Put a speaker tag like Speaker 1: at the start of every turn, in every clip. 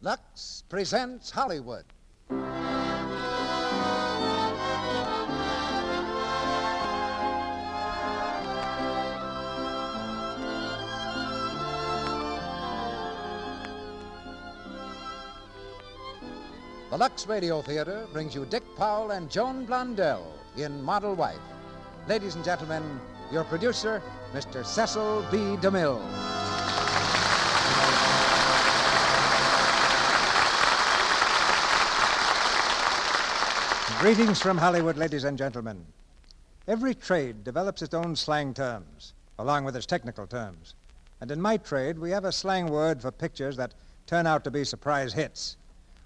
Speaker 1: Lux presents Hollywood. The Lux Radio Theater brings you Dick Powell and Joan Blondell in Model Wife. Ladies and gentlemen, your producer, Mr. Cecil B. DeMille. Greetings from Hollywood, ladies and gentlemen. Every trade develops its own slang terms, along with its technical terms. And in my trade, we have a slang word for pictures that turn out to be surprise hits.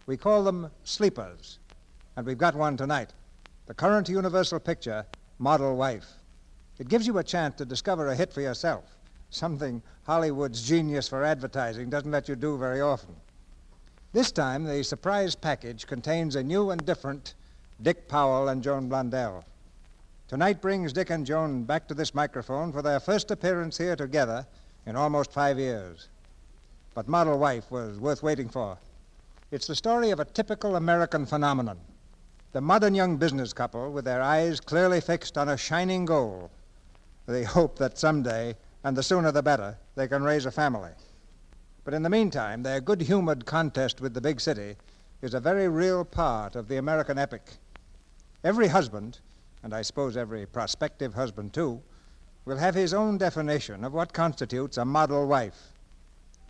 Speaker 1: We call them sleepers, and we've got one tonight, the current universal picture, Model Wife. It gives you a chance to discover a hit for yourself, something Hollywood's genius for advertising doesn't let you do very often. This time, the surprise package contains a new and different Dick Powell and Joan Blondell. Tonight brings Dick and Joan back to this microphone for their first appearance here together in almost 5 years. But Model Wife was worth waiting for. It's the story of a typical American phenomenon. The modern young business couple with their eyes clearly fixed on a shining goal. They hope that someday, and the sooner the better, they can raise a family. But in the meantime, their good-humored contest with the big city is a very real part of the American epic. Every husband, and I suppose every prospective husband too, will have his own definition of what constitutes a model wife.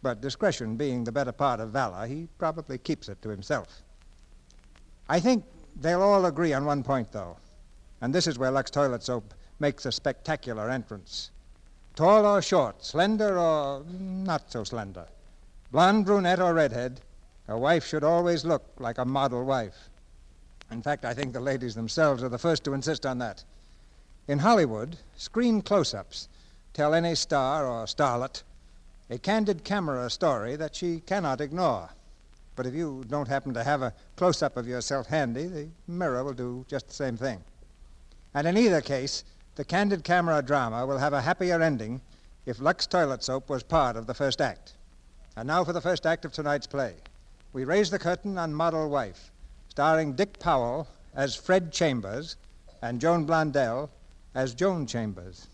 Speaker 1: But discretion being the better part of valor, he probably keeps it to himself. I think they'll all agree on one point, though, and this is where Lux Toilet Soap makes a spectacular entrance. Tall or short, slender or not so slender, blonde, brunette, or redhead, a wife should always look like a model wife. In fact, I think the ladies themselves are the first to insist on that. In Hollywood, screen close-ups tell any star or starlet a candid camera story that she cannot ignore. But if you don't happen to have a close-up of yourself handy, the mirror will do just the same thing. And in either case, the candid camera drama will have a happier ending if Lux Toilet Soap was part of the first act. And now for the first act of tonight's play. We raise the curtain on Model Wife, starring Dick Powell as Fred Chambers and Joan Blondell as Joan Chambers.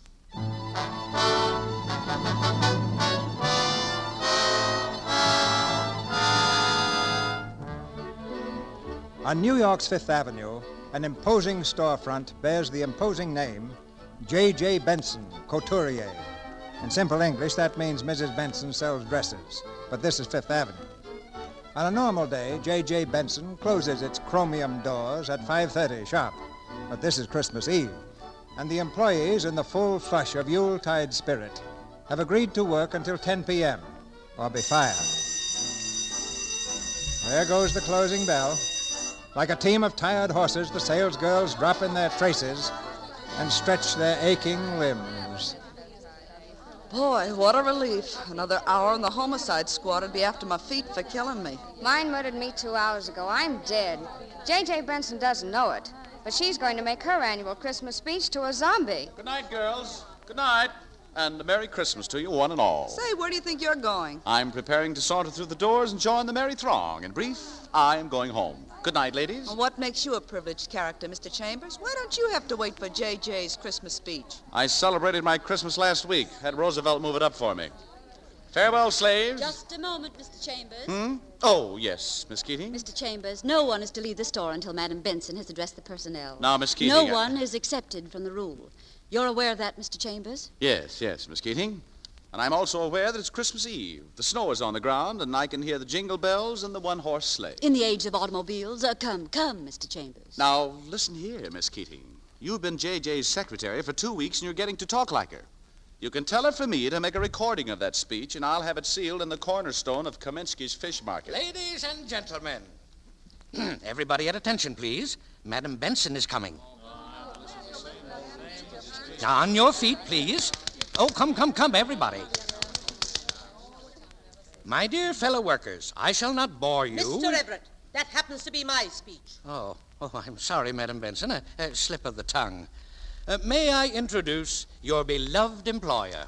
Speaker 1: On New York's Fifth Avenue, an imposing storefront bears the imposing name J.J. Benson, Couturier. In simple English, that means Mrs. Benson sells dresses, but this is Fifth Avenue. On a normal day, J.J. Benson closes its chromium doors at 5:30 sharp, but this is Christmas Eve, and the employees, in the full flush of Yuletide spirit, have agreed to work until 10 p.m., or be fired. There goes the closing bell. Like a team of tired horses, the salesgirls drop in their traces and stretch their aching limbs.
Speaker 2: Boy, what a relief. Another hour and the homicide squad would be after my feet for killing me.
Speaker 3: Mine murdered me 2 hours ago. I'm dead. J.J. Benson doesn't know it, but she's going to make her annual Christmas speech to a zombie.
Speaker 4: Good night, girls. Good night. And a Merry Christmas to you, one and all.
Speaker 2: Say, where do you think you're going?
Speaker 4: I'm preparing to saunter through the doors and join the merry throng. In brief, I am going home. Good night, ladies.
Speaker 2: Well, what makes you a privileged character, Mr. Chambers? Why don't you have to wait for J.J.'s Christmas speech?
Speaker 4: I celebrated my Christmas last week. Had Roosevelt move it up for me. Farewell, slaves.
Speaker 5: Just a moment, Mr. Chambers.
Speaker 4: Oh, yes, Miss Keating.
Speaker 5: Mr. Chambers, no one is to leave the store until Madam Benson has addressed the personnel.
Speaker 4: Now, Miss Keating...
Speaker 5: No one is excepted from the rule. You're aware of that, Mr. Chambers?
Speaker 4: Yes, Miss Keating. And I'm also aware that it's Christmas Eve. The snow is on the ground, and I can hear the jingle bells and the one-horse sleigh.
Speaker 5: In the age of automobiles, come, Mr. Chambers.
Speaker 4: Now, listen here, Miss Keating. You've been J.J.'s secretary for 2 weeks, and you're getting to talk like her. You can tell her for me to make a recording of that speech, and I'll have it sealed in the cornerstone of Kaminsky's Fish Market.
Speaker 6: Ladies and gentlemen, everybody at attention, please. Madam Benson is coming. On your feet, please. Oh, come, everybody. My dear fellow workers, I shall not bore you.
Speaker 7: Mr. Everett, that happens to be my speech.
Speaker 6: Oh, I'm sorry, Madam Benson. A slip of the tongue. May I introduce your beloved employer?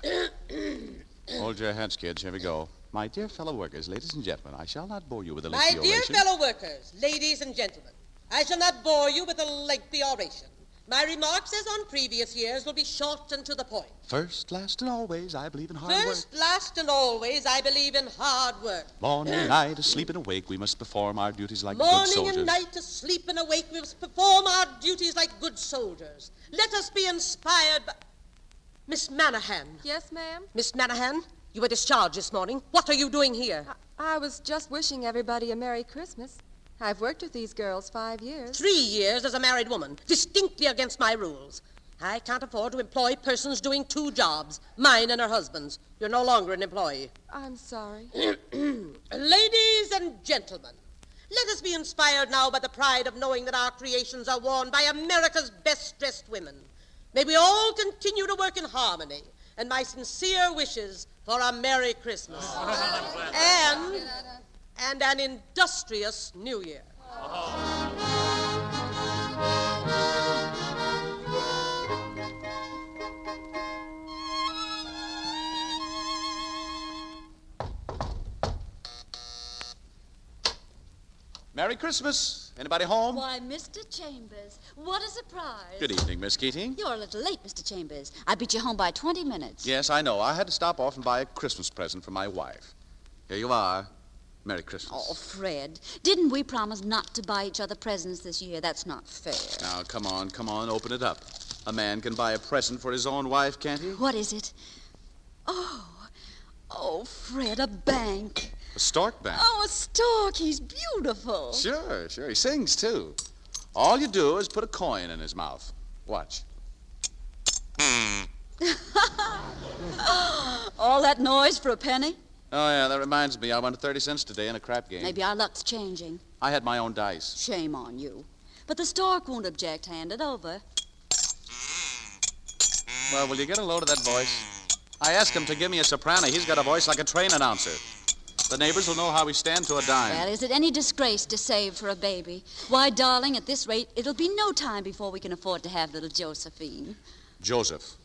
Speaker 4: Hold your heads, kids. Here we go. My dear fellow workers, ladies and gentlemen, I shall not bore you with a
Speaker 7: My
Speaker 4: lengthy
Speaker 7: dear
Speaker 4: oration.
Speaker 7: fellow workers, ladies and gentlemen, I shall not bore you with a lengthy oration. My remarks, as on previous years, will be short and to the point.
Speaker 4: First, last, and always, I believe in hard
Speaker 7: First, last, and always, I believe in hard work.
Speaker 4: work. Morning and night, asleep and awake, we must perform our duties like good
Speaker 7: Morning
Speaker 4: soldiers.
Speaker 7: and night, asleep and awake, we must perform our duties like good soldiers. Let us be inspired by... Miss Manahan.
Speaker 8: Yes, ma'am?
Speaker 7: Miss Manahan, you were discharged this morning. What are you doing here?
Speaker 8: I was just wishing everybody a Merry Christmas. I've worked with these girls 5 years.
Speaker 7: 3 years as a married woman, distinctly against my rules. I can't afford to employ persons doing 2 jobs, mine and her husband's. You're no longer an employee.
Speaker 8: I'm sorry.
Speaker 7: Ladies and gentlemen, let us be inspired now by the pride of knowing that our creations are worn by America's best-dressed women. May we all continue to work in harmony, and my sincere wishes for a Merry Christmas. And an industrious New Year.
Speaker 4: Merry Christmas. Anybody home?
Speaker 5: Why, Mr. Chambers, what a surprise.
Speaker 4: Good evening, Miss Keating.
Speaker 5: You're a little late, Mr. Chambers. I beat you home by 20 minutes.
Speaker 4: Yes, I know. I had to stop off and buy a Christmas present for my wife. Here you are. Merry Christmas.
Speaker 5: Oh, Fred, didn't we promise not to buy each other presents this year? That's not fair.
Speaker 4: Now, come on, open it up. A man can buy a present for his own wife, can't he?
Speaker 5: What is it? Oh, Fred, a bank.
Speaker 4: A stork bank.
Speaker 5: Oh, a stork. He's beautiful.
Speaker 4: Sure. He sings, too. All you do is put a coin in his mouth. Watch.
Speaker 5: All that noise for a penny?
Speaker 4: Oh, yeah, that reminds me. I won 30 cents today in a crap game.
Speaker 5: Maybe our luck's changing.
Speaker 4: I had my own dice.
Speaker 5: Shame on you. But the stork won't object. Hand it over.
Speaker 4: Well, will you get a load of that voice? I asked him to give me a soprano. He's got a voice like a train announcer. The neighbors will know how we stand to a dime.
Speaker 5: Well, is it any disgrace to save for a baby? Why, darling, at this rate, it'll be no time before we can afford to have little Josephine.
Speaker 4: Joseph.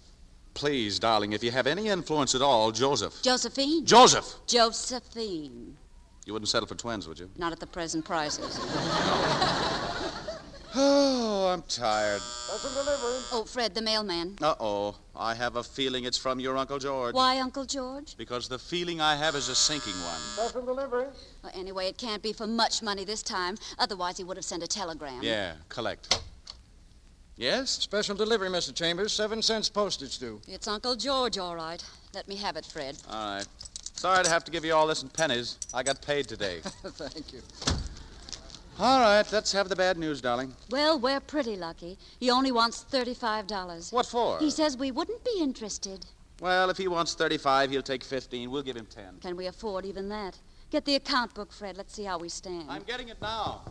Speaker 4: Please, darling, if you have any influence at all, Joseph.
Speaker 5: Josephine?
Speaker 4: Joseph!
Speaker 5: Josephine.
Speaker 4: You wouldn't settle for twins, would you?
Speaker 5: Not at the present prices.
Speaker 4: Oh, I'm tired.
Speaker 5: Oh, Fred, the mailman.
Speaker 4: Uh-oh. I have a feeling it's from your Uncle George.
Speaker 5: Why, Uncle George?
Speaker 4: Because the feeling I have is a sinking one.
Speaker 5: Well, anyway, it can't be for much money this time. Otherwise, he would have sent a telegram.
Speaker 4: Yeah, collect. Yes?
Speaker 9: Special delivery, Mr. Chambers. 7 cents postage due.
Speaker 5: It's Uncle George, all right. Let me have it, Fred.
Speaker 4: All right. Sorry to have to give you all this in pennies. I got paid today.
Speaker 9: Thank you.
Speaker 4: All right, let's have the bad news, darling.
Speaker 5: Well, we're pretty lucky. He only wants $35.
Speaker 4: What for?
Speaker 5: He says we wouldn't be interested.
Speaker 4: Well, if he wants 35, he'll take 15. We'll give him 10.
Speaker 5: Can we afford even that? Get the account book, Fred. Let's see how we stand.
Speaker 4: I'm getting it now.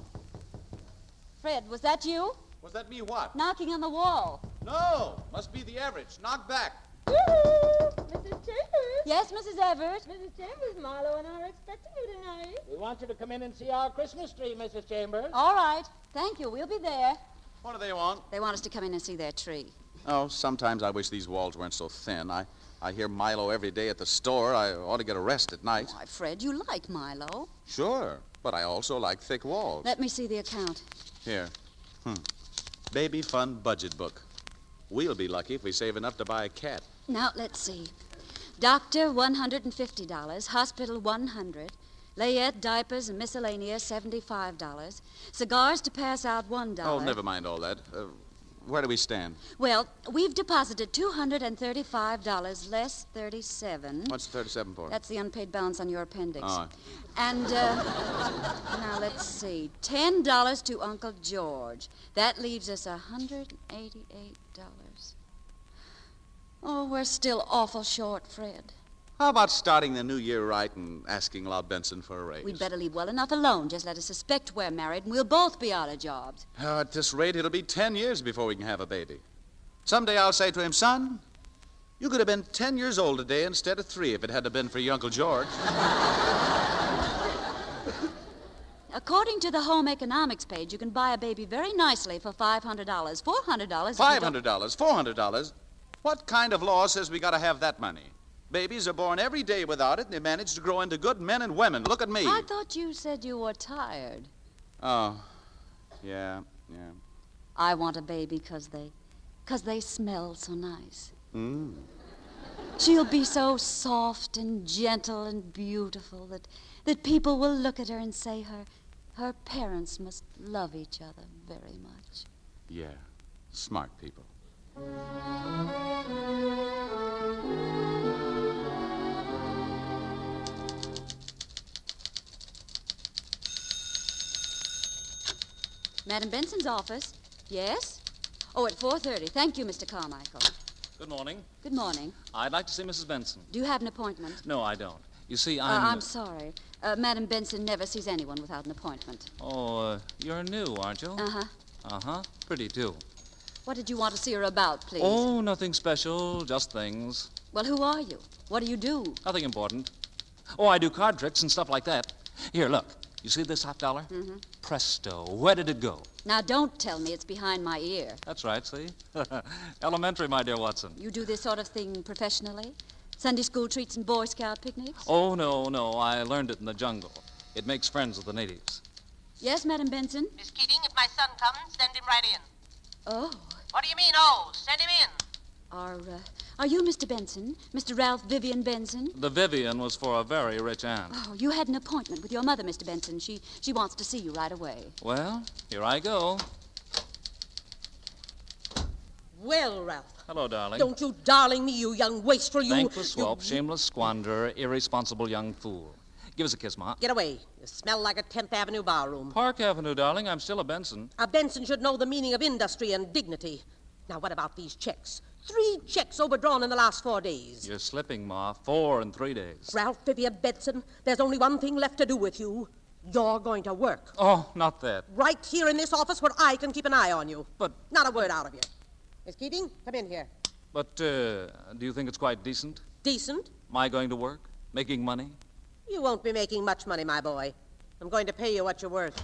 Speaker 5: Fred, was that you?
Speaker 4: Was that me what?
Speaker 5: Knocking on the wall.
Speaker 4: No, must be the average. Knock back.
Speaker 10: Mrs. Chambers.
Speaker 5: Yes, Mrs. Everett?
Speaker 10: Mrs. Chambers, Marlowe and I are expecting you tonight.
Speaker 6: We want you to come in and see our Christmas tree, Mrs. Chambers.
Speaker 5: All right. Thank you. We'll be there.
Speaker 4: What do they want?
Speaker 5: They want us to come in and see their tree.
Speaker 4: Oh, sometimes I wish these walls weren't so thin. I hear Milo every day at the store. I ought to get a rest at night.
Speaker 5: Why, Fred, you like Milo.
Speaker 4: Sure, but I also like thick walls.
Speaker 5: Let me see the account.
Speaker 4: Here. Baby Fund Budget Book. We'll be lucky if we save enough to buy a cat.
Speaker 5: Now, let's see. Doctor, $150. Hospital, $100. Layette, diapers, and miscellaneous, $75. Cigars to pass out, $1.
Speaker 4: Oh, never mind all that. Where do we stand?
Speaker 5: Well, we've deposited $235 less $37.
Speaker 4: What's the 37 for?
Speaker 5: That's the unpaid balance on your appendix.
Speaker 4: Oh.
Speaker 5: And, now let's see. $10 to Uncle George. That leaves us $188. Oh, we're still awful short, Fred.
Speaker 4: How about starting the new year right and asking La Benson for a raise?
Speaker 5: We'd better leave well enough alone. Just let us suspect we're married, and we'll both be out of jobs.
Speaker 4: At this rate, it'll be 10 years before we can have a baby. Someday I'll say to him, son, you could have been 10 years old today instead of 3 if it hadn't been for your Uncle George.
Speaker 5: According to the home economics page, you can buy a baby very nicely for $500. $400.
Speaker 4: $500, $400. What kind of law says we got to have that money? Babies are born every day without it, and they manage to grow into good men and women. Look at me.
Speaker 5: I thought you said you were tired.
Speaker 4: Oh, yeah.
Speaker 5: I want a baby 'cause they smell so nice. She'll be so soft and gentle and beautiful that people will look at her and say her parents must love each other very much.
Speaker 4: Yeah, smart people.
Speaker 5: Madam Benson's office? Yes? Oh, at 4:30. Thank you, Mr. Carmichael.
Speaker 11: Good morning.
Speaker 5: Good morning.
Speaker 11: I'd like to see Mrs. Benson.
Speaker 5: Do you have an appointment?
Speaker 11: No, I don't. You see,
Speaker 5: I'm sorry. Madam Benson never sees anyone without an appointment.
Speaker 11: Oh, you're new, aren't you?
Speaker 5: Uh-huh.
Speaker 11: Uh-huh. Pretty, too.
Speaker 5: What did you want to see her about, please?
Speaker 11: Oh, nothing special. Just things.
Speaker 5: Well, who are you? What do you do?
Speaker 11: Nothing important. Oh, I do card tricks and stuff like that. Here, look. You see this hot dollar?
Speaker 5: Mm-hmm.
Speaker 11: Presto. Where did it go?
Speaker 5: Now, don't tell me it's behind my ear.
Speaker 11: That's right, see? Elementary, my dear Watson.
Speaker 5: You do this sort of thing professionally? Sunday school treats and Boy Scout picnics?
Speaker 11: Oh, no. I learned it in the jungle. It makes friends with the natives.
Speaker 5: Yes, Madam Benson?
Speaker 7: Miss Keating, if my son comes, send him right in.
Speaker 5: Oh.
Speaker 7: What do you mean, oh? Send him in.
Speaker 5: Are you Mr. Benson? Mr. Ralph Vivian Benson?
Speaker 11: The Vivian was for a very rich aunt.
Speaker 5: Oh, you had an appointment with your mother, Mr. Benson. She wants to see you right away.
Speaker 11: Well, here I go.
Speaker 7: Well, Ralph.
Speaker 11: Hello, darling.
Speaker 7: Don't you darling me, you young wastrel, you...
Speaker 11: Thankless whelp, shameless squanderer, irresponsible young fool. Give us a kiss, Ma.
Speaker 7: Get away. You smell like a 10th Avenue barroom.
Speaker 11: Park Avenue, darling. I'm still a Benson.
Speaker 7: A Benson should know the meaning of industry and dignity. Now, what about these checks? 3 checks overdrawn in the last 4 days.
Speaker 11: You're slipping, Ma. 4 in 3 days.
Speaker 7: Ralph Vivian Benson, there's only one thing left to do with you. You're going to work.
Speaker 11: Oh, not that.
Speaker 7: Right here in this office where I can keep an eye on you.
Speaker 11: But...
Speaker 7: Not a word out of you. Miss Keating, come in here.
Speaker 11: But, do you think it's quite decent?
Speaker 7: Decent?
Speaker 11: My going to work? Making money?
Speaker 7: You won't be making much money, my boy. I'm going to pay you what you're worth.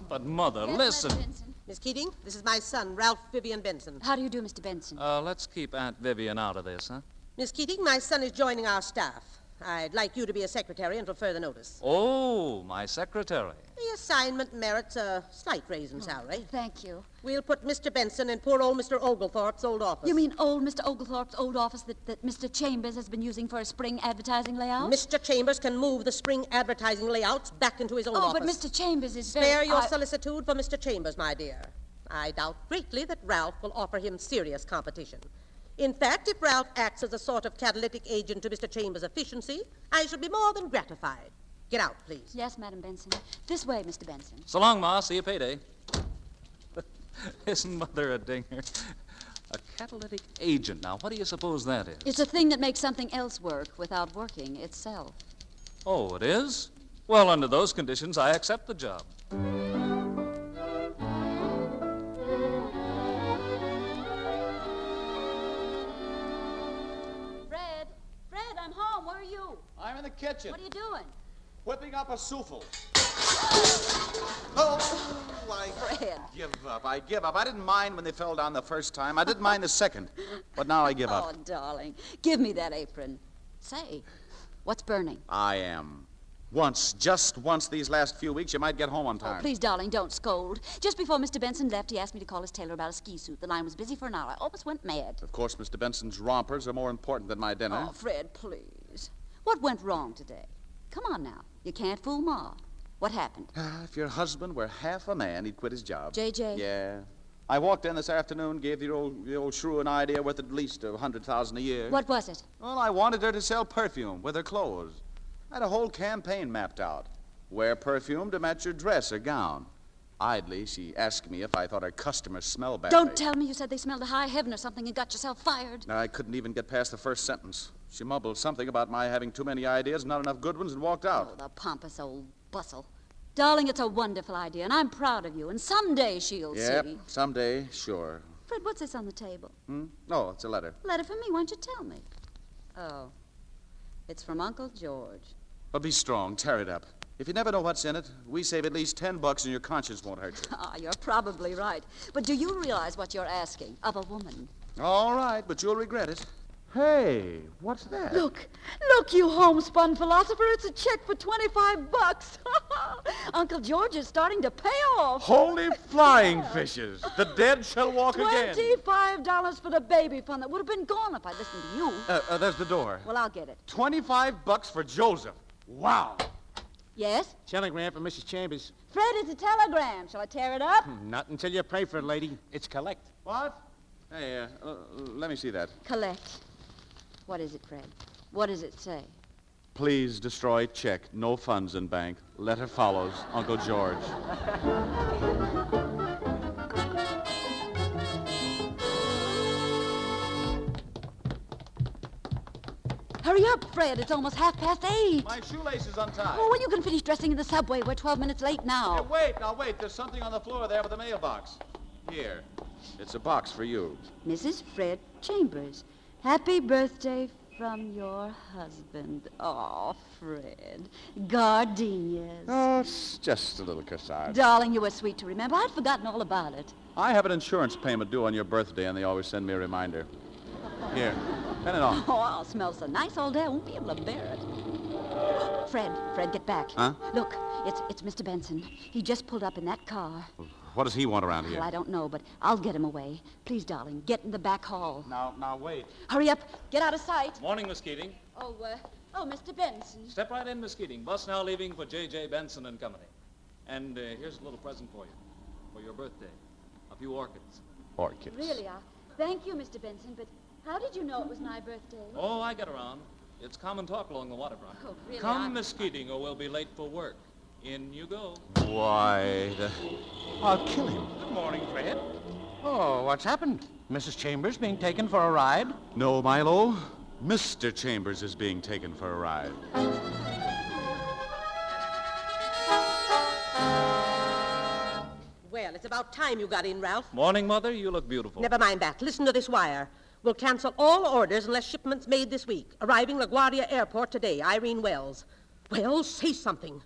Speaker 11: But, Mother,
Speaker 5: Yes,
Speaker 11: listen.
Speaker 5: Madam Benson.
Speaker 7: Miss Keating, this is my son, Ralph Vivian Benson.
Speaker 5: How do you do, Mr. Benson?
Speaker 11: Let's keep Aunt Vivian out of this, huh?
Speaker 7: Miss Keating, my son is joining our staff. I'd like you to be a secretary until further notice.
Speaker 11: Oh, my secretary.
Speaker 7: The assignment merits a slight raise in salary.
Speaker 5: Thank you.
Speaker 7: We'll put Mr. Benson in poor old Mr. Oglethorpe's old office.
Speaker 5: You mean old Mr. Oglethorpe's old office that Mr. Chambers has been using for a spring advertising layout?
Speaker 7: Mr. Chambers can move the spring advertising layouts back into his own office.
Speaker 5: Oh, but Mr. Chambers is
Speaker 7: Spare your solicitude for Mr. Chambers, my dear. I doubt greatly that Ralph will offer him serious competition. In fact, if Ralph acts as a sort of catalytic agent to Mr. Chambers' efficiency, I shall be more than gratified. Get out, please.
Speaker 5: Yes, Madam Benson. This way, Mr. Benson.
Speaker 11: So long, Ma. See you payday. Isn't Mother a dinger? A catalytic agent. Now, what do you suppose that is?
Speaker 5: It's a thing that makes something else work without working itself.
Speaker 11: Oh, it is? Well, under those conditions, I accept the job.
Speaker 5: Fred, I'm home. Where are you?
Speaker 4: I'm in the kitchen.
Speaker 5: What are you doing?
Speaker 4: Whipping up a souffle. Oh,
Speaker 5: Fred.
Speaker 4: I give up. I didn't mind when they fell down the first time. I didn't mind the second. But now I give up.
Speaker 5: Oh, darling. Give me that apron. Say, what's burning?
Speaker 4: I am. Just once these last few weeks, you might get home on time.
Speaker 5: Oh, please, darling, don't scold. Just before Mr. Benson left, he asked me to call his tailor about a ski suit. The line was busy for an hour. I almost went mad.
Speaker 4: Of course, Mr. Benson's rompers are more important than my dinner.
Speaker 5: Oh, Fred, please. What went wrong today? Come on now. You can't fool Ma. What happened?
Speaker 4: If your husband were half a man, he'd quit his job.
Speaker 5: J.J.?
Speaker 4: Yeah. I walked in this afternoon, gave the old shrew an idea worth at least $100,000 a year.
Speaker 5: What was it?
Speaker 4: Well, I wanted her to sell perfume with her clothes. I had a whole campaign mapped out. Wear perfume to match your dress or gown. Idly, she asked me if I thought her customers smell badly.
Speaker 5: Don't tell me you said they smelled to high heaven or something and got yourself fired.
Speaker 4: I couldn't even get past the first sentence. She mumbled something about my having too many ideas and not enough good ones and walked out.
Speaker 5: Oh, the pompous old bustle. Darling, it's a wonderful idea, and I'm proud of you, and someday she'll
Speaker 4: Yep,
Speaker 5: see.
Speaker 4: someday, sure.
Speaker 5: Fred, what's this on the table?
Speaker 4: Oh, it's a letter.
Speaker 5: Letter from me, why don't you tell me? Oh, it's from Uncle George.
Speaker 4: But be strong, tear it up. If you never know what's in it, we save at least $10 and your conscience won't hurt you.
Speaker 5: Ah, you're probably right. But do you realize what you're asking of a woman?
Speaker 4: All right, but you'll regret it. Hey, what's that?
Speaker 5: Look, you homespun philosopher. It's a check for $25. Uncle George is starting to pay off.
Speaker 4: Holy flying fishes! The dead shall walk again.
Speaker 5: $25 for the baby fund that would have been gone if I'd listened to you.
Speaker 4: There's the door.
Speaker 5: Well, I'll get it.
Speaker 4: $25 for Joseph. Wow.
Speaker 5: Yes?
Speaker 9: Telegram from Mrs. Chambers.
Speaker 5: Fred, it's a telegram. Shall I tear it up?
Speaker 9: Not until you pray for it, lady. It's collect.
Speaker 4: What? Hey, let me see that.
Speaker 5: Collect. What is it, Fred? What does it say?
Speaker 4: Please destroy check. No funds in bank. Letter follows. Uncle George.
Speaker 5: Hurry up, Fred. It's almost 8:30.
Speaker 4: My shoelace is untied.
Speaker 5: Oh, well, you can finish dressing in the subway. We're 12 minutes late now.
Speaker 4: Hey, wait. There's something on the floor there with the mailbox. Here. It's a box for you.
Speaker 5: Mrs. Fred Chambers. Happy birthday from your husband. Oh, Fred. Gardenias.
Speaker 4: Oh, it's just a little corsage.
Speaker 5: Darling, you were sweet to remember. I'd forgotten all about it.
Speaker 4: I have an insurance payment due on your birthday, and they always send me a reminder. Here, pen it on.
Speaker 5: Oh, I'll smell so nice all day. I won't be able to bear it. Fred, get back.
Speaker 4: Huh?
Speaker 5: Look, it's Mr. Benson. He just pulled up in that car.
Speaker 4: What does he want around here?
Speaker 5: Well, I don't know, but I'll get him away. Please, darling, get in the back hall.
Speaker 9: Now, wait.
Speaker 5: Hurry up. Get out of sight.
Speaker 11: Morning, Miss Keating.
Speaker 5: Oh, Mr. Benson.
Speaker 11: Step right in, Miss Keating. Bus now leaving for J.J. Benson and Company. And here's a little present for you. For your birthday. A few orchids.
Speaker 4: Orchids.
Speaker 5: Really, thank you, Mr. Benson, but how did you know it was my birthday?
Speaker 11: Oh, I get around. It's common talk along the waterfront.
Speaker 5: Oh, really?
Speaker 11: Come, Miss Keating, or we'll be late for work. In you go.
Speaker 4: Why, I'll kill him.
Speaker 6: Good morning, Fred. Oh, what's happened? Mrs. Chambers being taken for a ride?
Speaker 4: No, Milo. Mr. Chambers is being taken for a ride.
Speaker 7: Well, it's about time you got in, Ralph.
Speaker 11: Morning, Mother. You look beautiful.
Speaker 7: Never mind that. Listen to this wire. We'll cancel all orders unless shipments made this week. Arriving LaGuardia Airport today. Irene Wells. Well, say something.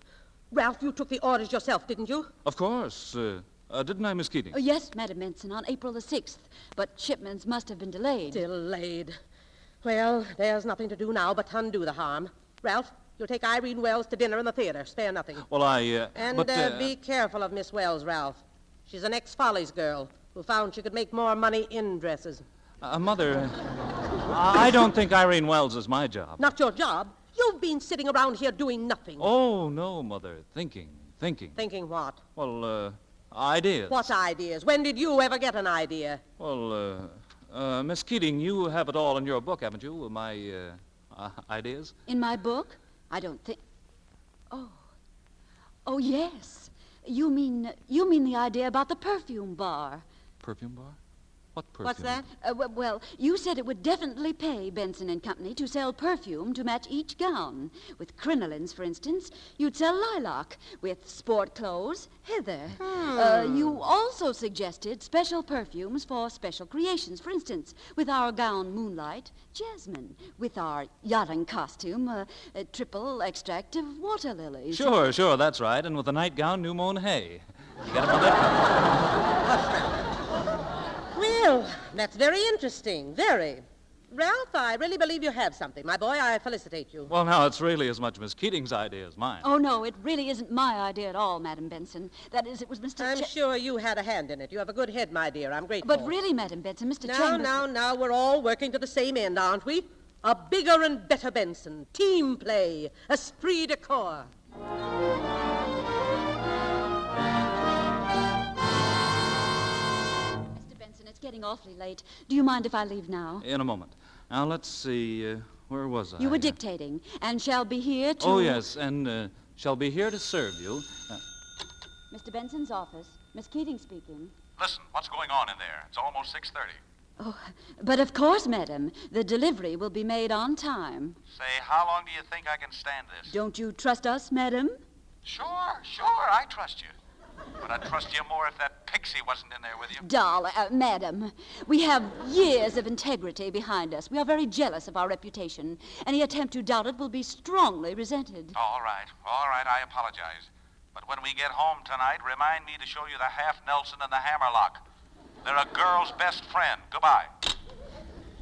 Speaker 7: Ralph, you took the orders yourself, didn't you?
Speaker 11: Of course. Didn't I, Miss Keating?
Speaker 5: Oh, yes, Madam Benson, on April the 6th. But shipments must have been delayed.
Speaker 7: Delayed. Well, there's nothing to do now but undo the harm. Ralph, you'll take Irene Wells to dinner in the theater. Spare nothing.
Speaker 11: Well,
Speaker 7: be careful of Miss Wells, Ralph. She's an ex-Follies girl who found she could make more money in dresses.
Speaker 11: Mother, I don't think Irene Wells is my job.
Speaker 7: Not your job? You've been sitting around here doing nothing.
Speaker 11: Oh, no, Mother. Thinking.
Speaker 7: Thinking what?
Speaker 11: Well, ideas.
Speaker 7: What ideas? When did you ever get an idea?
Speaker 11: Well, Miss Keating, you have it all in your book, haven't you? My ideas?
Speaker 5: In my book? I don't think... Oh, yes. You mean the idea about the perfume bar.
Speaker 11: Perfume bar? What perfume?
Speaker 7: What's that?
Speaker 5: Well, you said it would definitely pay Benson and Company to sell perfume to match each gown. With crinolines, for instance, you'd sell lilac. With sport clothes, heather. You also suggested special perfumes for special creations. For instance, with our gown Moonlight, jasmine. With our yachting costume, a triple extract of water lilies.
Speaker 11: Sure, that's right. And with the nightgown, new mown hay. You got it, Mother?
Speaker 7: Well, that's very interesting. Very. Ralph, I really believe you have something. My boy, I felicitate you.
Speaker 11: Well, now, it's really as much Miss Keating's idea as mine.
Speaker 5: Oh, no, it really isn't my idea at all, Madam Benson. That is, it was Mr.
Speaker 7: I'm sure you had a hand in it. You have a good head, my dear. I'm grateful.
Speaker 5: But really, Madam Benson, Mr. Chambers...
Speaker 7: Now, we're all working to the same end, aren't we? A bigger and better Benson. Team play. Esprit de corps.
Speaker 5: It's getting awfully late. Do you mind if I leave now?
Speaker 11: In a moment. Now, let's see. Where was I?
Speaker 5: You were dictating, and shall be here to...
Speaker 11: Oh, yes, and shall be here to serve you.
Speaker 5: Mr. Benson's office. Miss Keating speaking.
Speaker 4: Listen, what's going on in there? It's almost 6:30.
Speaker 5: Oh, but of course, madam. The delivery will be made on time.
Speaker 4: Say, how long do you think I can stand this?
Speaker 5: Don't you trust us, madam?
Speaker 4: Sure, I trust you. But I'd trust you more if that pixie wasn't in there with you.
Speaker 5: Madam, we have years of integrity behind us. We are very jealous of our reputation. Any attempt to doubt it will be strongly resented.
Speaker 4: All right, I apologize. But when we get home tonight, remind me to show you the half Nelson and the hammerlock. They're a girl's best friend. Goodbye.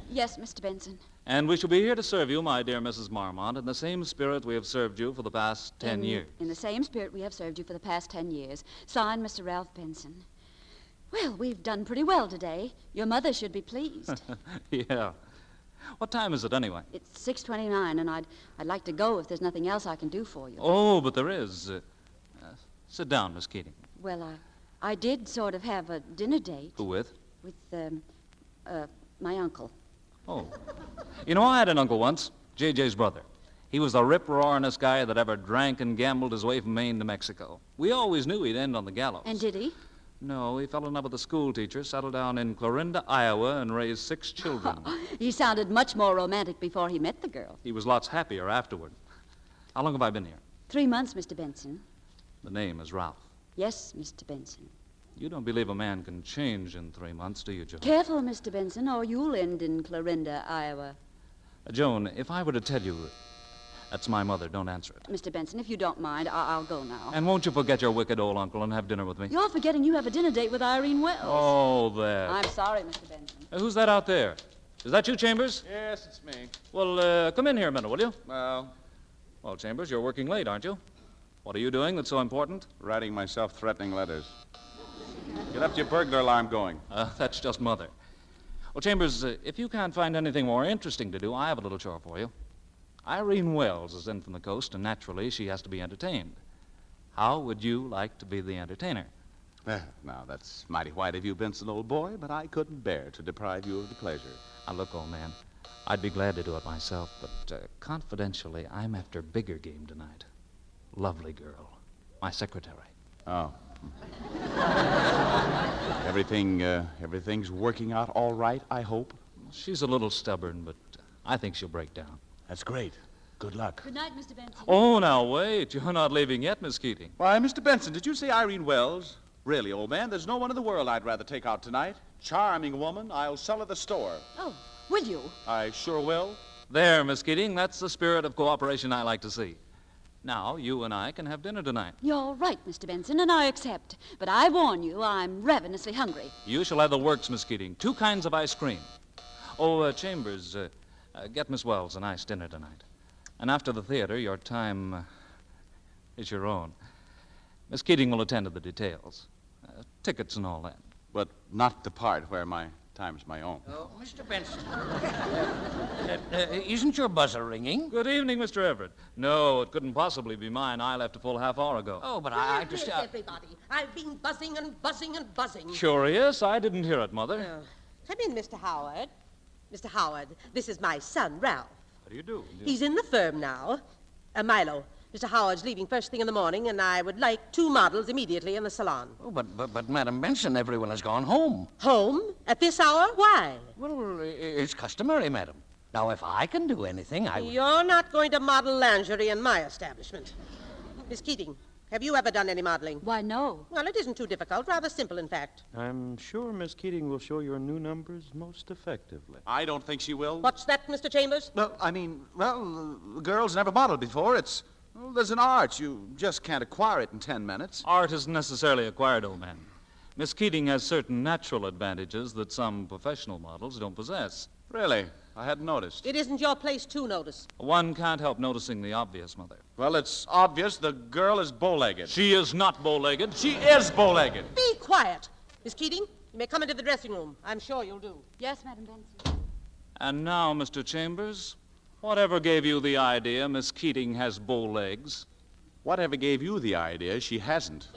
Speaker 5: Yes, Mr. Benson.
Speaker 11: And we shall be here to serve you, my dear Mrs. Marmont, in the same spirit we have served you for the past 10 years.
Speaker 5: In the same spirit we have served you for the past 10 years. Signed, Mr. Ralph Benson. Well, we've done pretty well today. Your mother should be pleased.
Speaker 11: Yeah. What time is it, anyway?
Speaker 5: It's 6:29, and I'd like to go if there's nothing else I can do for you.
Speaker 11: Oh, but there is. Sit down, Miss Keating.
Speaker 5: Well, I did sort of have a dinner date.
Speaker 11: Who with?
Speaker 5: With, my uncle.
Speaker 11: Oh. You know, I had an uncle once, J.J.'s brother. He was the rip-roaringest guy that ever drank and gambled his way from Maine to Mexico. We always knew he'd end on the gallows.
Speaker 5: And did he?
Speaker 11: No, he fell in love with a school teacher, settled down in Clarinda, Iowa, and raised 6 children.
Speaker 5: He sounded much more romantic before he met the girl.
Speaker 11: He was lots happier afterward. How long have I been here?
Speaker 5: 3 months, Mr. Benson.
Speaker 11: The name is Ralph.
Speaker 5: Yes, Mr. Benson.
Speaker 11: You don't believe a man can change in 3 months, do you, Joan?
Speaker 5: Careful, Mr. Benson, or you'll end in Clarinda, Iowa.
Speaker 11: Joan, if I were to tell you... That's my mother. Don't answer it.
Speaker 5: Mr. Benson, if you don't mind, I'll go now.
Speaker 11: And won't you forget your wicked old uncle and have dinner with me?
Speaker 5: You're forgetting you have a dinner date with Irene Wells.
Speaker 11: Oh, there.
Speaker 5: I'm sorry, Mr. Benson.
Speaker 11: Who's that out there? Is that you, Chambers?
Speaker 9: Yes, it's me.
Speaker 11: Well, come in here a minute, will you?
Speaker 9: Well,
Speaker 11: Chambers, you're working late, aren't you? What are you doing that's so important?
Speaker 4: Writing myself threatening letters. You left your burglar alarm going.
Speaker 11: That's just Mother. Well, Chambers, if you can't find anything more interesting to do, I have a little chore for you. Irene Wells is in from the coast, and naturally she has to be entertained. How would you like to be the entertainer?
Speaker 4: Now, that's mighty white of you, Benson, old boy, but I couldn't bear to deprive you of the pleasure.
Speaker 11: Now, look, old man, I'd be glad to do it myself, but confidentially, I'm after bigger game tonight. Lovely girl. My secretary.
Speaker 4: Oh. Everything's working out all right, I hope?
Speaker 11: She's a little stubborn, but I think she'll break down.
Speaker 4: That's great. Good luck.
Speaker 5: Good night, Mr. Benson.
Speaker 11: Oh, now, wait. You're not leaving yet, Miss Keating.
Speaker 4: Why, Mr. Benson, did you say Irene Wells? Really, old man, there's no one in the world I'd rather take out tonight. Charming woman. I'll sell her the store.
Speaker 5: Oh, will you?
Speaker 4: I sure will.
Speaker 11: There, Miss Keating. That's the spirit of cooperation I like to see. Now, you and I can have dinner tonight.
Speaker 5: You're right, Mr. Benson, and I accept. But I warn you, I'm ravenously hungry.
Speaker 11: You shall have the works, Miss Keating. 2 kinds of ice cream. Oh, Chambers, get Miss Wells a nice dinner tonight. And after the theater, your time is your own. Miss Keating will attend to the details. Tickets and all that.
Speaker 4: But not the part where my time's my own.
Speaker 6: Oh, Mr. Benson. Isn't your buzzer ringing?
Speaker 11: Good evening, Mr. Everett. No, it couldn't possibly be mine. I left a full half hour ago.
Speaker 6: Oh, but I just...
Speaker 7: everybody. I've been buzzing and buzzing and buzzing.
Speaker 11: Curious. I didn't hear it, Mother.
Speaker 7: Come in, Mr. Howard. Mr. Howard, this is my son, Ralph.
Speaker 11: How do you do?
Speaker 7: He's in the firm now. Milo, Mr. Howard's leaving first thing in the morning, and I would like 2 models immediately in the salon.
Speaker 6: Oh, but Madam Benson, everyone has gone home.
Speaker 7: Home? At this hour? Why?
Speaker 6: Well, it's customary, madam. Now, if I can do anything, I will...
Speaker 7: You're not going to model lingerie in my establishment. Miss Keating, have you ever done any modeling?
Speaker 5: Why, no.
Speaker 7: Well, it isn't too difficult. Rather simple, in fact.
Speaker 9: I'm sure Miss Keating will show your new numbers most effectively.
Speaker 4: I don't think she will.
Speaker 7: What's that, Mr. Chambers?
Speaker 4: Girls never modeled before. There's an art. You just can't acquire it in 10 minutes.
Speaker 11: Art isn't necessarily acquired, old man. Miss Keating has certain natural advantages that some professional models don't possess.
Speaker 4: Really? I hadn't noticed.
Speaker 7: It isn't your place to notice.
Speaker 11: One can't help noticing the obvious, Mother.
Speaker 4: Well, it's obvious the girl is bow-legged.
Speaker 11: She is not bow-legged.
Speaker 4: She is bow-legged.
Speaker 7: Be quiet. Miss Keating, you may come into the dressing room. I'm sure you'll do.
Speaker 5: Yes, Madam Benson.
Speaker 11: And now, Mr. Chambers, whatever gave you the idea Miss Keating has bow legs?
Speaker 4: Whatever gave you the idea she hasn't?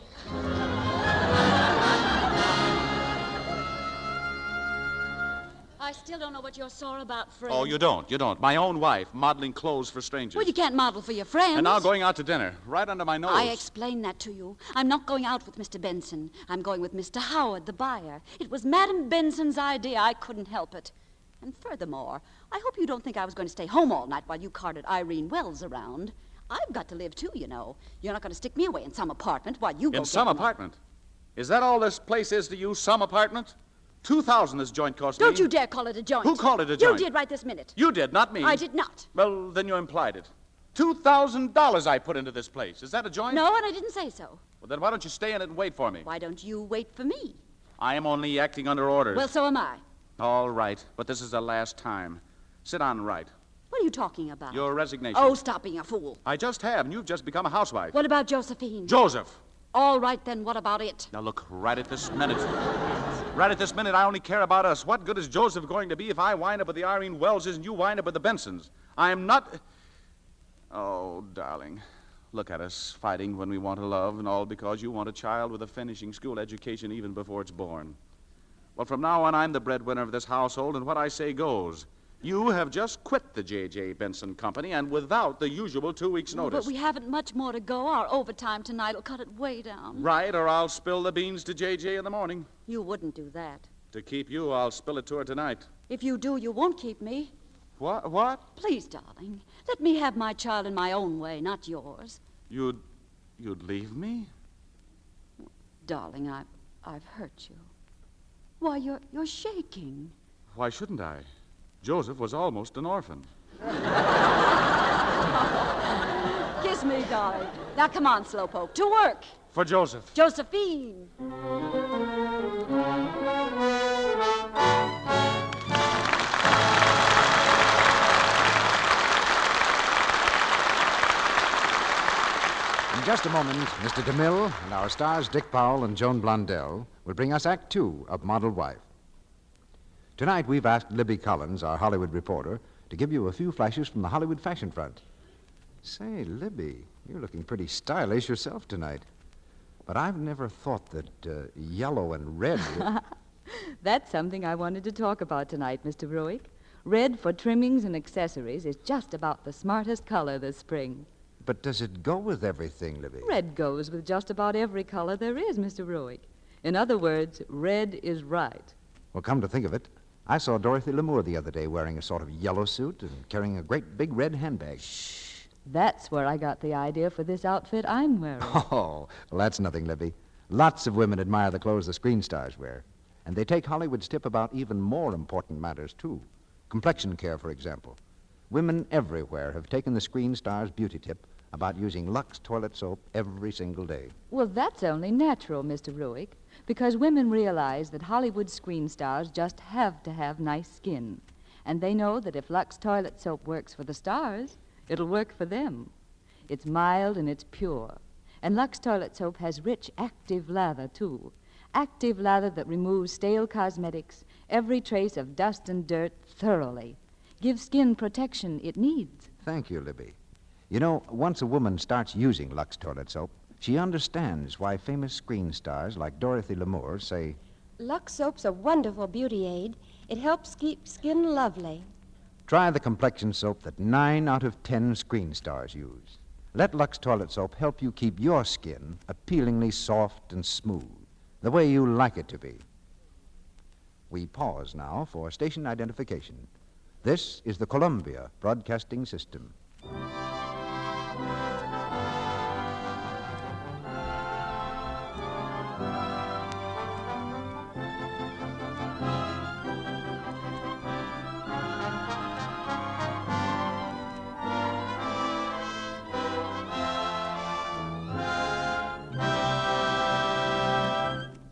Speaker 5: I still don't know what you're sore about, Fred.
Speaker 4: Oh, you don't. My own wife, modeling clothes for strangers.
Speaker 5: Well, you can't model for your friends.
Speaker 4: And now going out to dinner, right under my nose.
Speaker 5: I explained that to you. I'm not going out with Mr. Benson. I'm going with Mr. Howard, the buyer. It was Madam Benson's idea. I couldn't help it. And furthermore, I hope you don't think I was going to stay home all night while you carted Irene Wells around. I've got to live, too, you know. You're not going to stick me away in some apartment while you go
Speaker 4: In some apartment? Is that all this place is to you, some apartment? $2,000 this joint cost me.
Speaker 5: Don't you dare call it a joint.
Speaker 4: Who called it a joint?
Speaker 5: You did right this minute.
Speaker 4: You did, not me.
Speaker 5: I did not.
Speaker 4: Well, then you implied it. $2,000 I put into this place. Is that a joint?
Speaker 5: No, and I didn't say so.
Speaker 4: Well, then why don't you stay in it and wait for me?
Speaker 5: Why don't you wait for me?
Speaker 4: I am only acting under orders.
Speaker 5: Well, so am I.
Speaker 4: All right, but this is the last time. Sit down and write.
Speaker 5: What are you talking about?
Speaker 4: Your resignation.
Speaker 5: Oh, stop being a fool.
Speaker 4: I just have, and you've just become a housewife.
Speaker 5: What about Josephine?
Speaker 4: Joseph!
Speaker 5: All right, then, what about it?
Speaker 4: Now, look, right at this minute. Right at this minute, I only care about us. What good is Joseph going to be if I wind up with the Irene Welleses and you wind up with the Bensons? I'm not... Oh, darling. Look at us, fighting when we want to love, and all because you want a child with a finishing school education even before it's born. Well, from now on, I'm the breadwinner of this household, and what I say goes. You have just quit the J.J. Benson Company, and without the usual 2 weeks' notice.
Speaker 5: But we haven't much more to go. Our overtime tonight will cut it way down.
Speaker 4: Right, or I'll spill the beans to J.J. in the morning.
Speaker 5: You wouldn't do that.
Speaker 4: To keep you, I'll spill it to her tonight.
Speaker 5: If you do, you won't keep me.
Speaker 4: What?
Speaker 5: Please, darling, let me have my child in my own way, not yours.
Speaker 4: You'd leave me?
Speaker 5: Darling, I've hurt you. Why, you're shaking.
Speaker 4: Why shouldn't I? Joseph was almost an orphan.
Speaker 5: Kiss me, darling. Now, come on, Slowpoke, to work.
Speaker 4: For Joseph.
Speaker 5: Josephine.
Speaker 12: In just a moment, Mr. DeMille and our stars Dick Powell and Joan Blondell will bring us Act Two of Model Wife. Tonight, we've asked Libby Collins, our Hollywood reporter, to give you a few flashes from the Hollywood fashion front. Say, Libby, you're looking pretty stylish yourself tonight. But I've never thought that yellow and red would...
Speaker 13: That's something I wanted to talk about tonight, Mr. Ruick. Red for trimmings and accessories is just about the smartest color this spring.
Speaker 12: But does it go with everything, Libby?
Speaker 13: Red goes with just about every color there is, Mr. Ruick. In other words, red is right.
Speaker 12: Well, come to think of it, I saw Dorothy Lamour the other day wearing a sort of yellow suit and carrying a great big red handbag.
Speaker 13: Shh. That's where I got the idea for this outfit I'm wearing.
Speaker 12: Oh, well, that's nothing, Libby. Lots of women admire the clothes the screen stars wear. And they take Hollywood's tip about even more important matters, too. Complexion care, for example. Women everywhere have taken the screen star's beauty tip about using Lux toilet soap every single day.
Speaker 13: Well, that's only natural, Mr. Ruick, because women realize that Hollywood screen stars just have to have nice skin. And they know that if Lux toilet soap works for the stars, it'll work for them. It's mild and it's pure. And Lux toilet soap has rich, active lather, too. Active lather that removes stale cosmetics, every trace of dust and dirt thoroughly. Gives skin protection it needs.
Speaker 12: Thank you, Libby. You know, once a woman starts using Lux toilet soap, she understands why famous screen stars like Dorothy Lamour say,
Speaker 8: Lux soap's a wonderful beauty aid. It helps keep skin lovely.
Speaker 12: Try the complexion soap that 9 out of 10 screen stars use. Let Lux toilet soap help you keep your skin appealingly soft and smooth, the way you like it to be. We pause now for station identification. This is the Columbia Broadcasting System.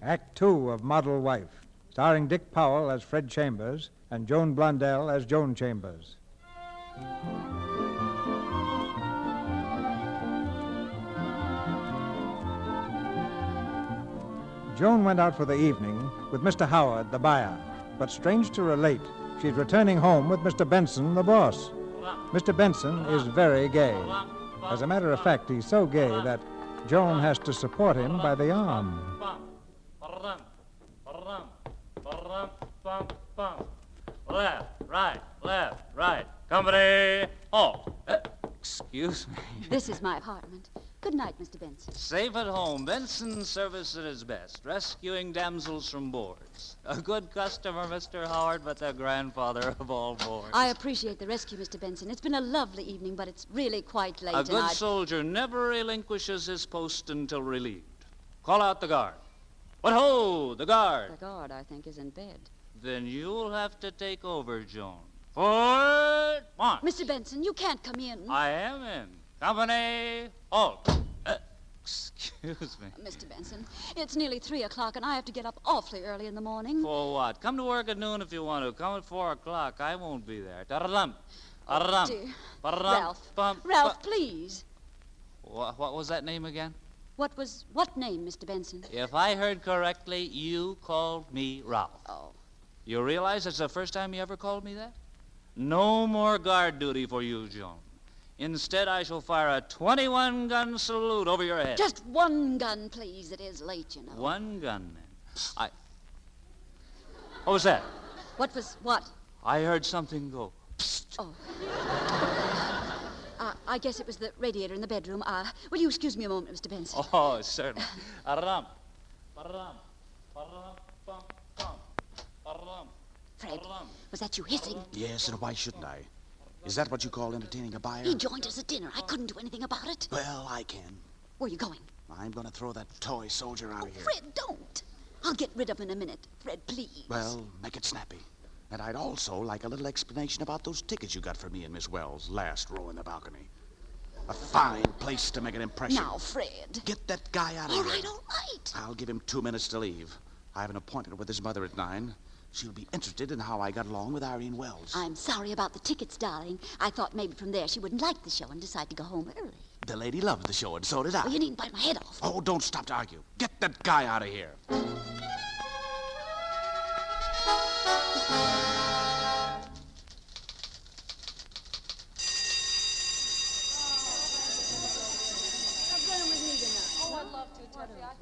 Speaker 1: Act Two of Model Wife, starring Dick Powell as Fred Chambers and Joan Blondell as Joan Chambers. Joan went out for the evening with Mr. Howard, the buyer. But strange to relate, she's returning home with Mr. Benson, the boss. Mr. Benson is very gay. As a matter of fact, he's so gay that Joan has to support him by the arm.
Speaker 11: Left, right. Company, halt. Excuse me.
Speaker 5: This is my apartment. Good night, Mr. Benson.
Speaker 11: Safe at home. Benson's service at his best, rescuing damsels from boards. A good customer, Mr. Howard, but the grandfather of all boards.
Speaker 5: I appreciate the rescue, Mr. Benson. It's been a lovely evening, but it's really quite late.
Speaker 11: A good soldier never relinquishes his post until relieved. Call out the guard. What ho, the guard.
Speaker 5: The guard, I think, is in bed.
Speaker 11: Then you'll have to take over, Joan. Forward, march.
Speaker 5: Mr. Benson, you can't come in.
Speaker 11: I am in. Company, halt. Excuse Excuse me.
Speaker 5: Mr. Benson, it's nearly 3 o'clock, and I have to get up awfully early in the morning.
Speaker 11: For what? Come to work at noon if you want to. Come at 4 o'clock. I won't be there. Ta-da-dum.
Speaker 5: Oh,
Speaker 11: Ta-da-dum.
Speaker 5: dear.
Speaker 11: Ta-da-dum.
Speaker 5: Ralph. Ralph, please.
Speaker 11: What was that name again?
Speaker 5: What name, Mr. Benson?
Speaker 11: If I heard correctly, you called me Ralph.
Speaker 5: Oh.
Speaker 11: You realize it's the first time you ever called me that? No more guard duty for you, Joan. Instead, I shall fire a 21-gun salute over your head.
Speaker 5: Just one gun, please. It is late, you know.
Speaker 11: One gun, then. What was that?
Speaker 5: What?
Speaker 11: I heard something go. Psst.
Speaker 5: Oh. I guess it was the radiator in the bedroom. Will you excuse me a moment, Mr. Benson?
Speaker 11: Oh, certainly. Ba-da-dum. Ba-da-dum. Ba-da-dum. Bum, bum. Ba-da-dum.
Speaker 5: Fred, was that you hissing?
Speaker 4: Yes, and why shouldn't I? Is that what you call entertaining a buyer?
Speaker 5: He joined us at dinner. I couldn't do anything about it.
Speaker 4: Well, I can.
Speaker 5: Where are you going?
Speaker 4: I'm going to throw that toy soldier out of here.
Speaker 5: Fred, don't. I'll get rid of him in a minute. Fred, please.
Speaker 4: Well, make it snappy. And I'd also like a little explanation about those tickets you got for me and Miss Wells, last row in the balcony. A fine place to make an impression.
Speaker 5: Now, Fred.
Speaker 4: Get that guy out of here.
Speaker 5: All right.
Speaker 4: I'll give him 2 minutes to leave. I have an appointment with his mother at 9. She'll be interested in how I got along with Irene Wells.
Speaker 5: I'm sorry about the tickets, darling. I thought maybe from there she wouldn't like the show and decide to go home early.
Speaker 4: The lady loved the show, and so did I.
Speaker 5: Well, you needn't bite my head off.
Speaker 4: Oh, don't stop to argue. Get that guy out of here.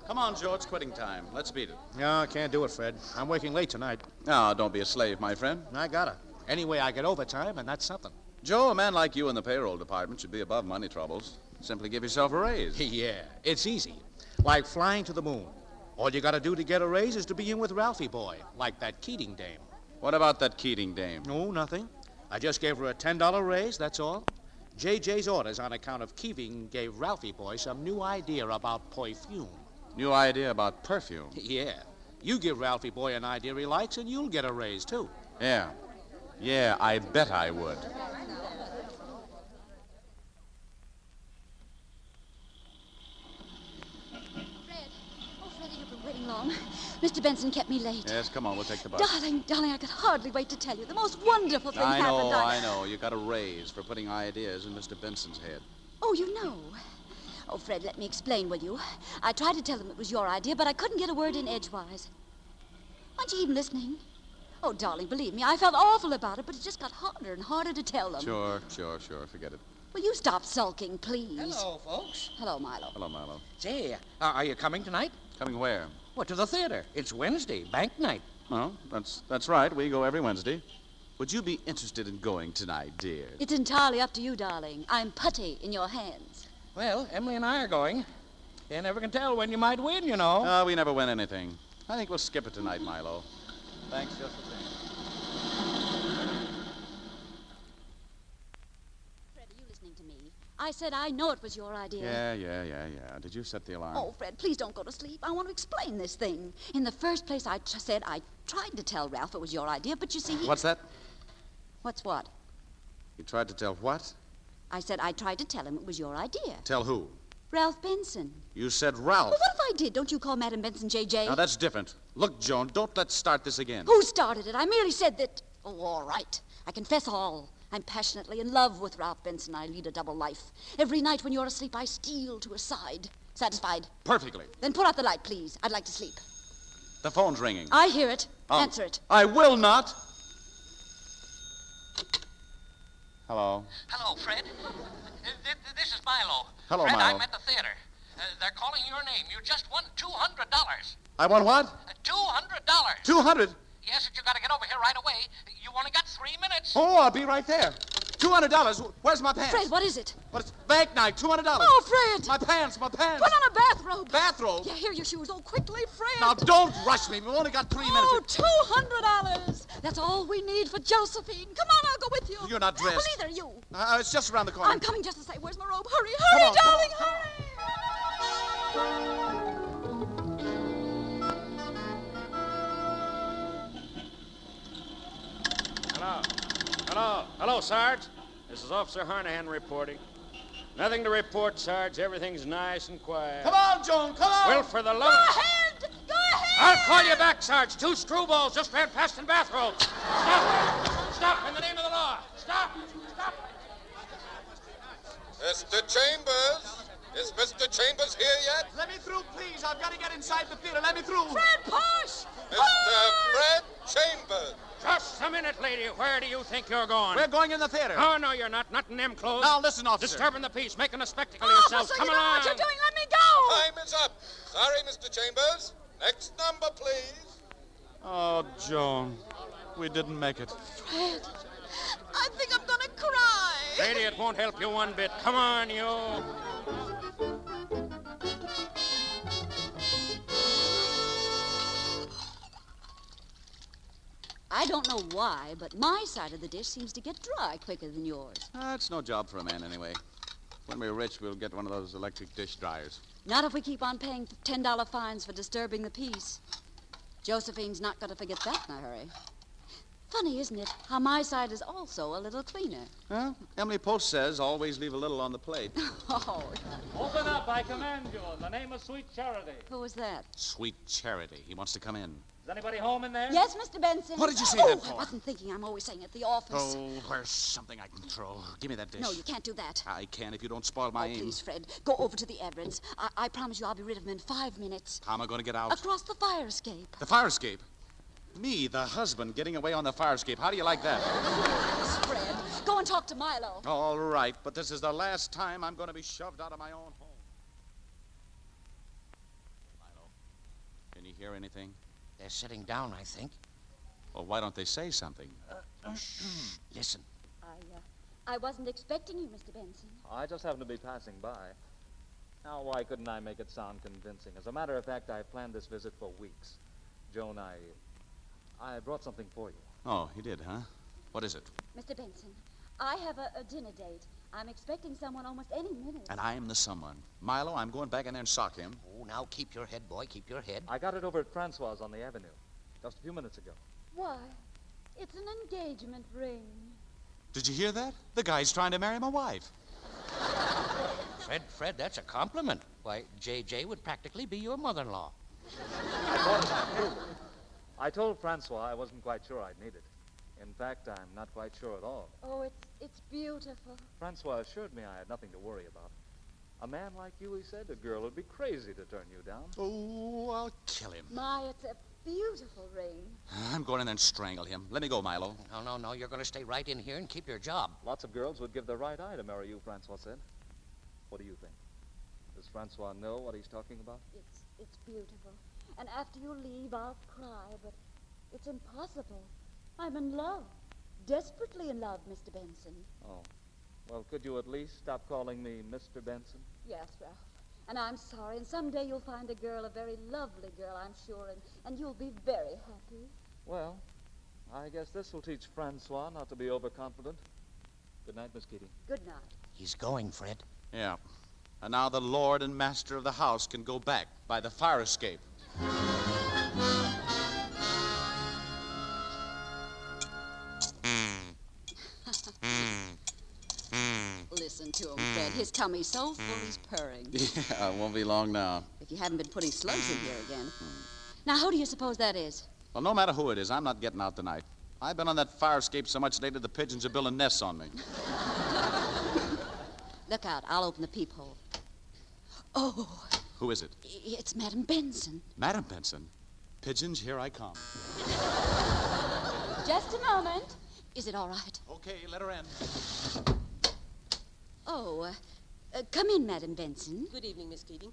Speaker 4: Come on, Joe, it's quitting time. Let's beat it.
Speaker 6: No, I can't do it, Fred. I'm working late tonight.
Speaker 4: No, don't be a slave, my friend.
Speaker 6: I gotta. Anyway, I get overtime, and that's something.
Speaker 4: Joe, a man like you in the payroll department should be above money troubles. Simply give yourself a raise.
Speaker 6: Yeah, it's easy. Like flying to the moon. All you gotta do to get a raise is to be in with Ralphie boy, like that Keating dame.
Speaker 4: What about that Keating dame?
Speaker 6: No, nothing. I just gave her a $10 raise, that's all. JJ's orders on account of Keating gave Ralphie boy some new idea about perfume.
Speaker 4: New idea about perfume?
Speaker 6: Yeah. You give Ralphie boy an idea he likes, and you'll get a raise, too.
Speaker 4: Yeah. Yeah, I bet I would.
Speaker 5: Fred. Oh, Freddie, you've been waiting long. Mr. Benson kept me late.
Speaker 4: Yes, come on, we'll take the bus.
Speaker 5: Darling, I could hardly wait to tell you. The most wonderful thing happened.
Speaker 4: I know. You got a raise for putting ideas in Mr. Benson's head.
Speaker 5: Oh, you know. Oh, Fred, let me explain, will you? I tried to tell him it was your idea, but I couldn't get a word in edgewise. Aren't you even listening? Oh, darling, believe me, I felt awful about it, but it just got harder and harder to tell them.
Speaker 4: Sure. Forget it.
Speaker 5: Will you stop sulking, please?
Speaker 6: Hello, folks.
Speaker 5: Hello, Milo.
Speaker 4: Hello, Milo.
Speaker 6: Say, are you coming tonight?
Speaker 4: Coming where?
Speaker 6: What, to the theater? It's Wednesday, bank night.
Speaker 4: Well, that's right. We go every Wednesday. Would you be interested in going tonight, dear?
Speaker 5: It's entirely up to you, darling. I'm putty in your hands.
Speaker 6: Well, Emily and I are going. You never can tell when you might win, you know.
Speaker 4: We never win anything. I think we'll skip it tonight, Milo. Thanks just the same.
Speaker 5: Fred, are you listening to me? I said I know it was your idea.
Speaker 4: Yeah. Did you set the alarm?
Speaker 5: Oh, Fred, please don't go to sleep. I want to explain this thing. In the first place, I said I tried to tell Ralph it was your idea, but you see...
Speaker 4: What's that?
Speaker 5: What's what?
Speaker 4: You tried to tell what?
Speaker 5: I said I tried to tell him it was your idea.
Speaker 4: Tell who?
Speaker 5: Ralph Benson.
Speaker 4: You said Ralph.
Speaker 5: Well, what if I did? Don't you call Madam Benson J.J.?
Speaker 4: Now, that's different. Look, Joan, don't let's start this again.
Speaker 5: Who started it? I merely said that... Oh, all right. I confess all. I'm passionately in love with Ralph Benson. I lead a double life. Every night when you're asleep, I steal to his side. Satisfied?
Speaker 4: Perfectly.
Speaker 5: Then put out the light, please. I'd like to sleep.
Speaker 4: The phone's ringing.
Speaker 5: I hear it. Answer it.
Speaker 4: I will not. Hello.
Speaker 6: Hello, Fred. This is Milo.
Speaker 4: Hello,
Speaker 6: Fred,
Speaker 4: Milo.
Speaker 6: I'm at the theater. They're calling your name. You just won $200.
Speaker 4: I won what?
Speaker 6: $200.
Speaker 4: 200?
Speaker 6: Yes, but you got to get over here right away. You only got 3 minutes.
Speaker 4: Oh, I'll be right there. $200. Where's my pants?
Speaker 5: Fred, what is it?
Speaker 4: But it's bank night. $200.
Speaker 5: Oh, Fred!
Speaker 4: My pants.
Speaker 5: Put on a bathrobe.
Speaker 4: Bathrobe?
Speaker 5: Yeah, here are your shoes. Oh, quickly, Fred.
Speaker 4: Now, don't rush me. We've only got 3 minutes.
Speaker 5: Oh, $200. That's all we need for Josephine. Come on, I'll go with you.
Speaker 4: You're not dressed.
Speaker 5: Well, neither are you.
Speaker 4: It's just around the corner.
Speaker 5: I'm coming just to say, where's my robe? Hurry,
Speaker 4: on,
Speaker 5: darling,
Speaker 4: come on.
Speaker 5: hurry.
Speaker 9: Hello, Sarge. This is Officer Harnahan reporting.
Speaker 14: Nothing to report, Sarge. Everything's nice and quiet.
Speaker 4: Come on, Joan, come on!
Speaker 14: Well, for the love...
Speaker 10: Go ahead! Go ahead!
Speaker 14: I'll call you back, Sarge. 2 screwballs just ran past in bathrobes. Stop! Stop, in the name of the law. Stop! Stop!
Speaker 15: Mr. Chambers? Is Mr. Chambers here yet?
Speaker 4: Let me through, please. I've got to get inside the theater. Let me through.
Speaker 10: Fred, push!
Speaker 15: Mr. Fred Chambers.
Speaker 14: Just a minute, lady. Where do you think you're going?
Speaker 4: We're going in the theater.
Speaker 14: Oh, no, you're not. Not in them clothes.
Speaker 4: Now, listen, officer.
Speaker 14: Disturbing the peace, making a spectacle of yourself.
Speaker 10: Officer,
Speaker 14: Come
Speaker 10: you know
Speaker 14: along.
Speaker 10: what you're doing. Let me go!
Speaker 15: Time is up. Sorry, Mr. Chambers. Next number, please.
Speaker 4: Oh, Joan. We didn't make it.
Speaker 10: Fred, I think I'm gonna cry.
Speaker 14: Lady, it won't help you one bit. Come on, you.
Speaker 5: I don't know why, but my side of the dish seems to get dry quicker than yours.
Speaker 4: It's no job for a man, anyway. When we're rich, we'll get one of those electric dish dryers.
Speaker 5: Not if we keep on paying $10 fines for disturbing the peace. Josephine's not going to forget that in a hurry. Funny, isn't it, how my side is also a little cleaner.
Speaker 4: Well, Emily Post says always leave a little on the plate.
Speaker 5: Oh,
Speaker 11: Open up, I command you, in the name of Sweet Charity.
Speaker 5: who was that?
Speaker 4: Sweet Charity. He wants to come in.
Speaker 11: Is anybody home in there?
Speaker 5: Yes, Mr. Benson.
Speaker 4: What did you say
Speaker 5: Oh,
Speaker 4: that for?
Speaker 5: I wasn't thinking. I'm always saying at the office.
Speaker 4: Oh, where's something I can throw? Give me that dish.
Speaker 5: No, you can't do that.
Speaker 4: I can if you don't spoil my aim.
Speaker 5: Please, Fred, go over to the Everetts. I promise you I'll be rid of him in 5 minutes.
Speaker 4: How am I going to get out?
Speaker 5: Across the fire escape.
Speaker 4: The fire escape? Me, the husband, getting away on the fire escape. How do you like that?
Speaker 5: Yes, Fred. Go and talk to Milo.
Speaker 4: All right, but this is the last time I'm going to be shoved out of my own home. Milo, can you hear anything?
Speaker 6: They're sitting down, I think.
Speaker 4: Well, why don't they say something?
Speaker 6: Listen.
Speaker 5: I wasn't expecting you, Mr. Benson.
Speaker 11: I just happened to be passing by. Now, why couldn't I make it sound convincing? As a matter of fact, I planned this visit for weeks. Joan, I brought something for you.
Speaker 4: Oh, you did, huh? What is it?
Speaker 5: Mr. Benson, I have a dinner date. I'm expecting someone almost any minute.
Speaker 4: And I'm the someone. Milo, I'm going back in there and sock him.
Speaker 6: Oh, now keep your head, boy. Keep your head.
Speaker 11: I got it over at Francois on the avenue just a few minutes ago.
Speaker 5: Why? It's an engagement ring.
Speaker 4: Did you hear that? The guy's trying to marry my wife.
Speaker 6: Fred, that's a compliment. Why, J.J. would practically be your mother-in-law.
Speaker 11: I told Francois I wasn't quite sure I'd need it. In fact, I'm not quite sure at all.
Speaker 5: Oh, it's beautiful.
Speaker 11: Francois assured me I had nothing to worry about. A man like you, he said, a girl would be crazy to turn you down.
Speaker 4: Oh, I'll kill him.
Speaker 5: My, it's a beautiful ring.
Speaker 4: I'm going in there and strangle him. Let me go, Milo.
Speaker 6: No. You're going to stay right in here and keep your job.
Speaker 11: Lots of girls would give their right eye to marry you, Francois said. What do you think? Does Francois know what he's talking about?
Speaker 5: It's beautiful. And after you leave, I'll cry, but it's impossible. I'm in love. Desperately in love, Mr. Benson.
Speaker 11: Oh. Well, could you at least stop calling me Mr. Benson?
Speaker 5: Yes, Ralph. And I'm sorry, and someday you'll find a girl, a very lovely girl, I'm sure, and you'll be very happy.
Speaker 11: Well, I guess this will teach Francois not to be overconfident. Good night, Miss Keating.
Speaker 5: Good night.
Speaker 6: He's going, Fred.
Speaker 4: Yeah. And now the lord and master of the house can go back by the fire escape.
Speaker 5: Listen to him, Fred. His tummy's so full he's purring.
Speaker 4: Yeah, it won't be long now.
Speaker 5: If you haven't been putting slugs in here again. Now, who do you suppose that is?
Speaker 4: Well, no matter who it is, I'm not getting out tonight. I've been on that fire escape so much lately, the pigeons are building nests on me.
Speaker 5: Look out. I'll open the peephole. Oh.
Speaker 4: Who is it?
Speaker 5: It's Madam Benson.
Speaker 4: Madam Benson. Pigeons, here I come.
Speaker 5: Just a moment. Is it all right?
Speaker 4: Okay, let her in.
Speaker 5: Oh, come in, Madam Benson.
Speaker 7: Good evening, Miss Keating.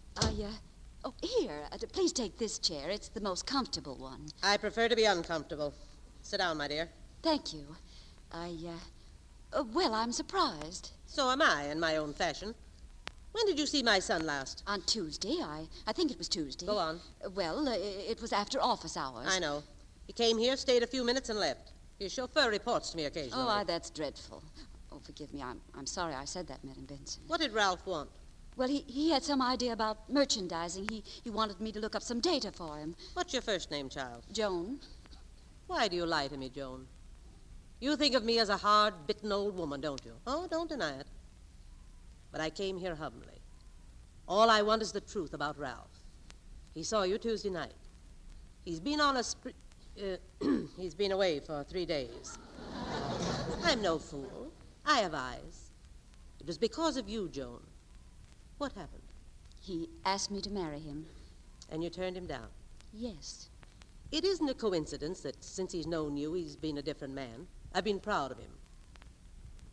Speaker 5: Here, please take this chair. It's the most comfortable one.
Speaker 7: I prefer to be uncomfortable. Sit down, my dear.
Speaker 5: Thank you. Well, I'm surprised.
Speaker 7: So am I, in my own fashion. When did you see my son last?
Speaker 5: On Tuesday. I think it was Tuesday.
Speaker 7: Go on.
Speaker 5: Well, it was after office hours.
Speaker 7: I know. He came here, stayed a few minutes, and left. His chauffeur reports to me occasionally.
Speaker 5: Oh, that's dreadful. Oh, forgive me. I'm sorry I said that, Madam Benson.
Speaker 7: What did Ralph want?
Speaker 5: Well, he had some idea about merchandising. He wanted me to look up some data for him.
Speaker 7: What's your first name, child?
Speaker 5: Joan.
Speaker 7: Why do you lie to me, Joan? You think of me as a hard-bitten old woman, don't you? Oh, don't deny it. but I came here humbly. All I want is the truth about Ralph. He saw you Tuesday night. He's been on a he's been away for 3 days. I'm no fool. I have eyes. It was because of you, Joan. What happened?
Speaker 5: He asked me to marry him.
Speaker 7: And you turned him down?
Speaker 5: Yes.
Speaker 7: It isn't a coincidence that since he's known you, he's been a different man. I've been proud of him.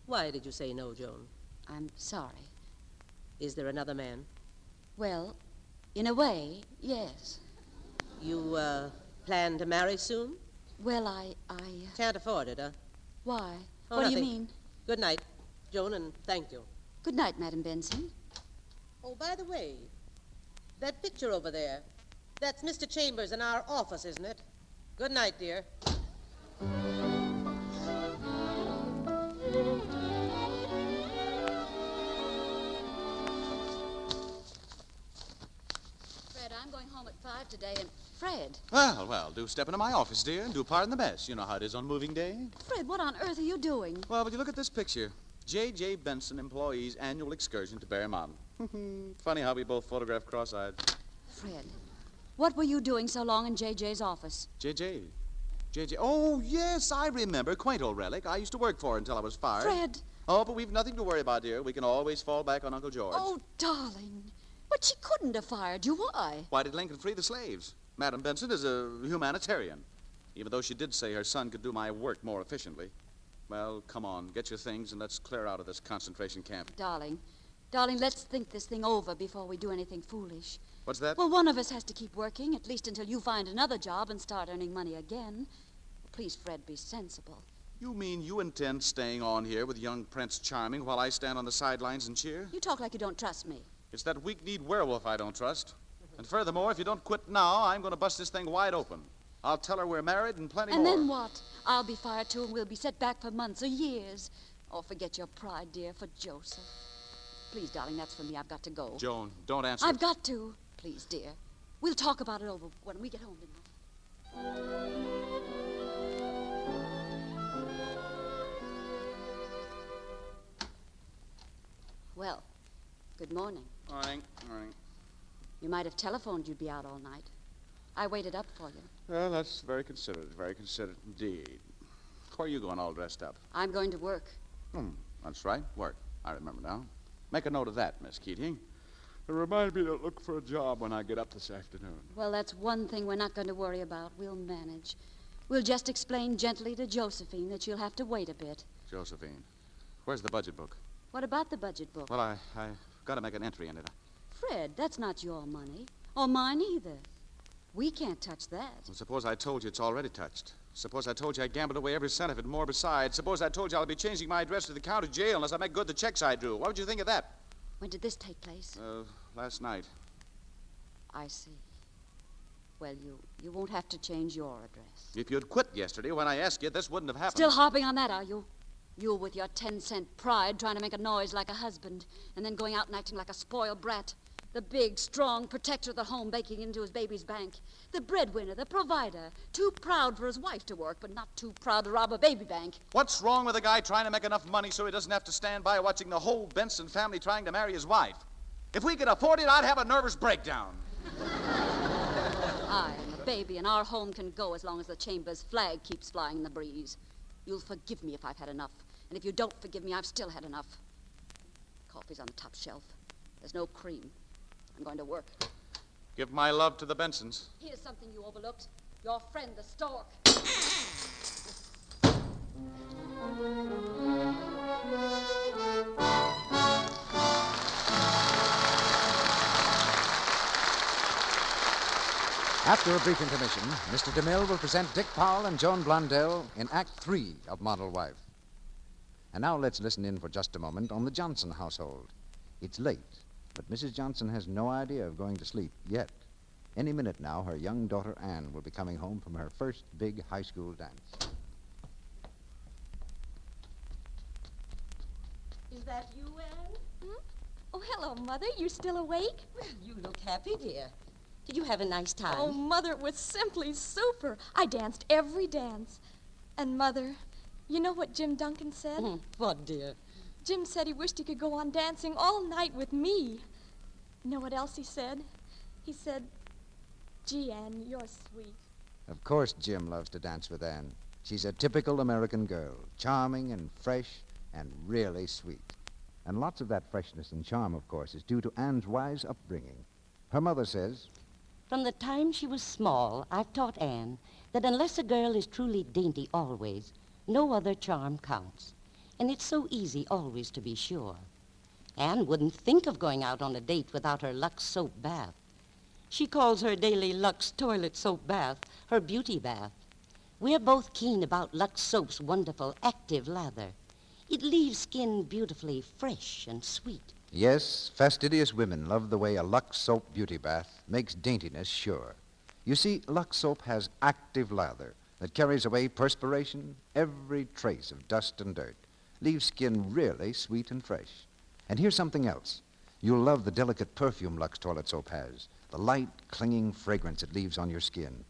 Speaker 7: Why did you say no, Joan?
Speaker 5: I'm sorry.
Speaker 7: Is there another man?
Speaker 5: Well, in a way, yes.
Speaker 7: You, plan to marry soon?
Speaker 5: Well, I
Speaker 7: Can't afford it, huh?
Speaker 5: Why?
Speaker 7: Oh,
Speaker 5: What do you
Speaker 7: nothing.
Speaker 5: mean?
Speaker 7: Good night, Joan, and thank you.
Speaker 5: Good night, Madam Benson.
Speaker 7: Oh, by the way, that picture over there, that's Mr. Chambers in our office, isn't it? Good night, dear.
Speaker 5: Fred, I'm going home at 5 today, and Fred.
Speaker 4: Well, do step into my office, dear, and do pardon the mess. You know how it is on moving day.
Speaker 5: Fred, what on earth are you doing?
Speaker 4: Well, but you look at this picture. J.J. Benson Employees Annual Excursion to Bear Mountain. Funny how we both photographed cross-eyed.
Speaker 5: Fred, what were you doing so long in J.J.'s office?
Speaker 4: J.J. Oh, yes, I remember. Quaint old relic. I used to work for her until I was fired.
Speaker 5: Fred.
Speaker 4: Oh, but we've nothing to worry about, dear. We can always fall back on Uncle George.
Speaker 5: Oh, darling. But she couldn't have fired you. Why?
Speaker 4: Why did Lincoln free the slaves? Madam Benson is a humanitarian, even though she did say her son could do my work more efficiently. Well, come on, get your things and let's clear out of this concentration camp.
Speaker 5: Darling, let's think this thing over before we do anything foolish.
Speaker 4: What's that?
Speaker 5: Well, one of us has to keep working, at least until you find another job and start earning money again. Please, Fred, be sensible.
Speaker 4: You mean you intend staying on here with young Prince Charming while I stand on the sidelines and cheer?
Speaker 5: You talk like you don't trust me.
Speaker 4: It's that weak-kneed werewolf I don't trust. And furthermore, if you don't quit now, I'm going to bust this thing wide open. I'll tell her we're married and plenty more.
Speaker 5: And then what? I'll be fired too, and we'll be set back for months or years. Oh, forget your pride, dear, for Joseph. Please, darling, that's for me. I've got to go.
Speaker 4: Joan, don't answer.
Speaker 5: I've got to. Please, dear. We'll talk about it over when we get home tonight. Well, good morning.
Speaker 4: Morning.
Speaker 5: You might have telephoned you'd be out all night. I waited up for you.
Speaker 4: Well, that's very considerate indeed. Where are you going all dressed up?
Speaker 5: I'm going to work.
Speaker 4: That's right, work. I remember now. Make a note of that, Miss Keating. It reminds me to look for a job when I get up this afternoon.
Speaker 5: Well, that's one thing we're not going to worry about. We'll manage. We'll just explain gently to Josephine that she'll have to wait a bit.
Speaker 4: Josephine, where's the budget book?
Speaker 5: What about the budget book?
Speaker 4: Well, I've got to make an entry in it.
Speaker 5: Fred, that's not your money. Or mine either. We can't touch that.
Speaker 4: Well, suppose I told you it's already touched. Suppose I told you I gambled away every cent of it and more besides. Suppose I told you I'll be changing my address to the county jail unless I make good the checks I drew. What would you think of that?
Speaker 5: When did this take place?
Speaker 4: Last night.
Speaker 5: I see. Well, you won't have to change your address.
Speaker 4: If you'd quit yesterday when I asked you, this wouldn't have happened.
Speaker 5: Still harping on that, are you? You with your 10-cent pride trying to make a noise like a husband and then going out and acting like a spoiled brat. The big, strong protector of the home baking into his baby's bank. The breadwinner, the provider. Too proud for his wife to work, but not too proud to rob a baby bank.
Speaker 4: What's wrong with a guy trying to make enough money so he doesn't have to stand by watching the whole Benson family trying to marry his wife? If we could afford it, I'd have a nervous breakdown.
Speaker 5: I and the baby and our home can go as long as the Chambers flag keeps flying in the breeze. You'll forgive me if I've had enough. And if you don't forgive me, I've still had enough. Coffee's on the top shelf. There's no cream. I'm going to work.
Speaker 4: Give my love to the Bensons.
Speaker 5: Here's something you overlooked. Your friend, the stork.
Speaker 12: After a brief intermission, Mr. DeMille will present Dick Powell and Joan Blondell in Act 3 of Model Wife. And now let's listen in for just a moment on the Johnson household. It's late, but Mrs. Johnson has no idea of going to sleep yet. Any minute now, her young daughter Anne will be coming home from her first big high school dance.
Speaker 7: Is that you, Anne?
Speaker 8: Oh, hello, Mother. You still awake?
Speaker 7: Well, you look happy, dear. Did you have a nice time?
Speaker 8: Oh, Mother, it was simply super. I danced every dance. And, Mother, you know what Jim Duncan said?
Speaker 7: What, dear?
Speaker 10: Jim said he wished he could go on dancing all night with me. You know what else he said? He said, "Gee, Ann, you're sweet."
Speaker 12: Of course Jim loves to dance with Anne. She's a typical American girl, charming and fresh and really sweet. And lots of that freshness and charm, of course, is due to Anne's wise upbringing. Her mother says,
Speaker 16: "From the time she was small, I've taught Anne that unless a girl is truly dainty always, no other charm counts. And it's so easy always to be sure. Anne wouldn't think of going out on a date without her Lux soap bath. She calls her daily Lux toilet soap bath her beauty bath. We're both keen about Lux soap's wonderful active lather. It leaves skin beautifully fresh and sweet.
Speaker 12: yes, fastidious women love the way a Lux soap beauty bath makes daintiness sure. You see, Lux soap has active lather that carries away perspiration, every trace of dust and dirt, leaves skin really sweet and fresh. And here's something else. You'll love the delicate perfume Lux toilet soap has, the light, clinging fragrance it leaves on your skin.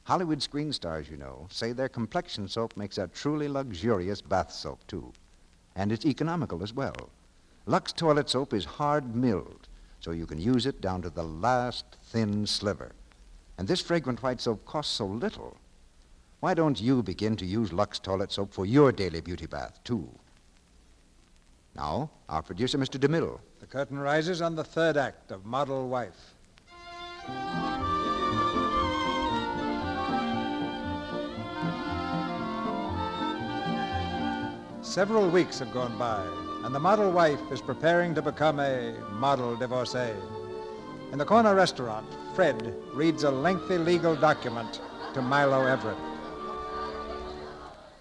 Speaker 12: Hollywood screen stars, you know, say their complexion soap makes a truly luxurious bath soap, too. And it's economical as well. Lux toilet soap is hard milled, so you can use it down to the last thin sliver. And this fragrant white soap costs so little. Why don't you begin to use Lux toilet soap for your daily beauty bath, too? Now, our producer, Mr. DeMille.
Speaker 1: The curtain rises on the third act of Model Wife. Several weeks have gone by, and the model wife is preparing to become a model divorcee. In the corner restaurant, Fred reads a lengthy legal document to Milo Everett.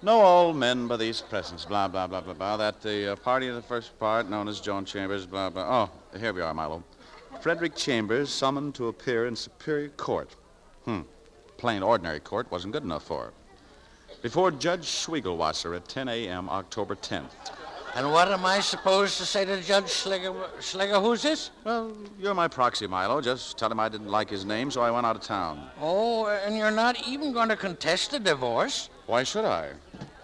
Speaker 4: Know all men by these presents, blah, blah, blah, blah, blah, that the party of the first part, known as Joan Chambers, blah, blah. Oh, here we are, Milo. Frederick Chambers summoned to appear in Superior Court. Plain ordinary court wasn't good enough for her. Before Judge Schwiegelwasser at 10 a.m., October 10th.
Speaker 14: And what am I supposed to say to Judge Schlegel? Who's this?
Speaker 4: Well, you're my proxy, Milo. Just tell him I didn't like his name, so I went out of town.
Speaker 14: Oh, and you're not even going to contest the divorce?
Speaker 4: Why should I?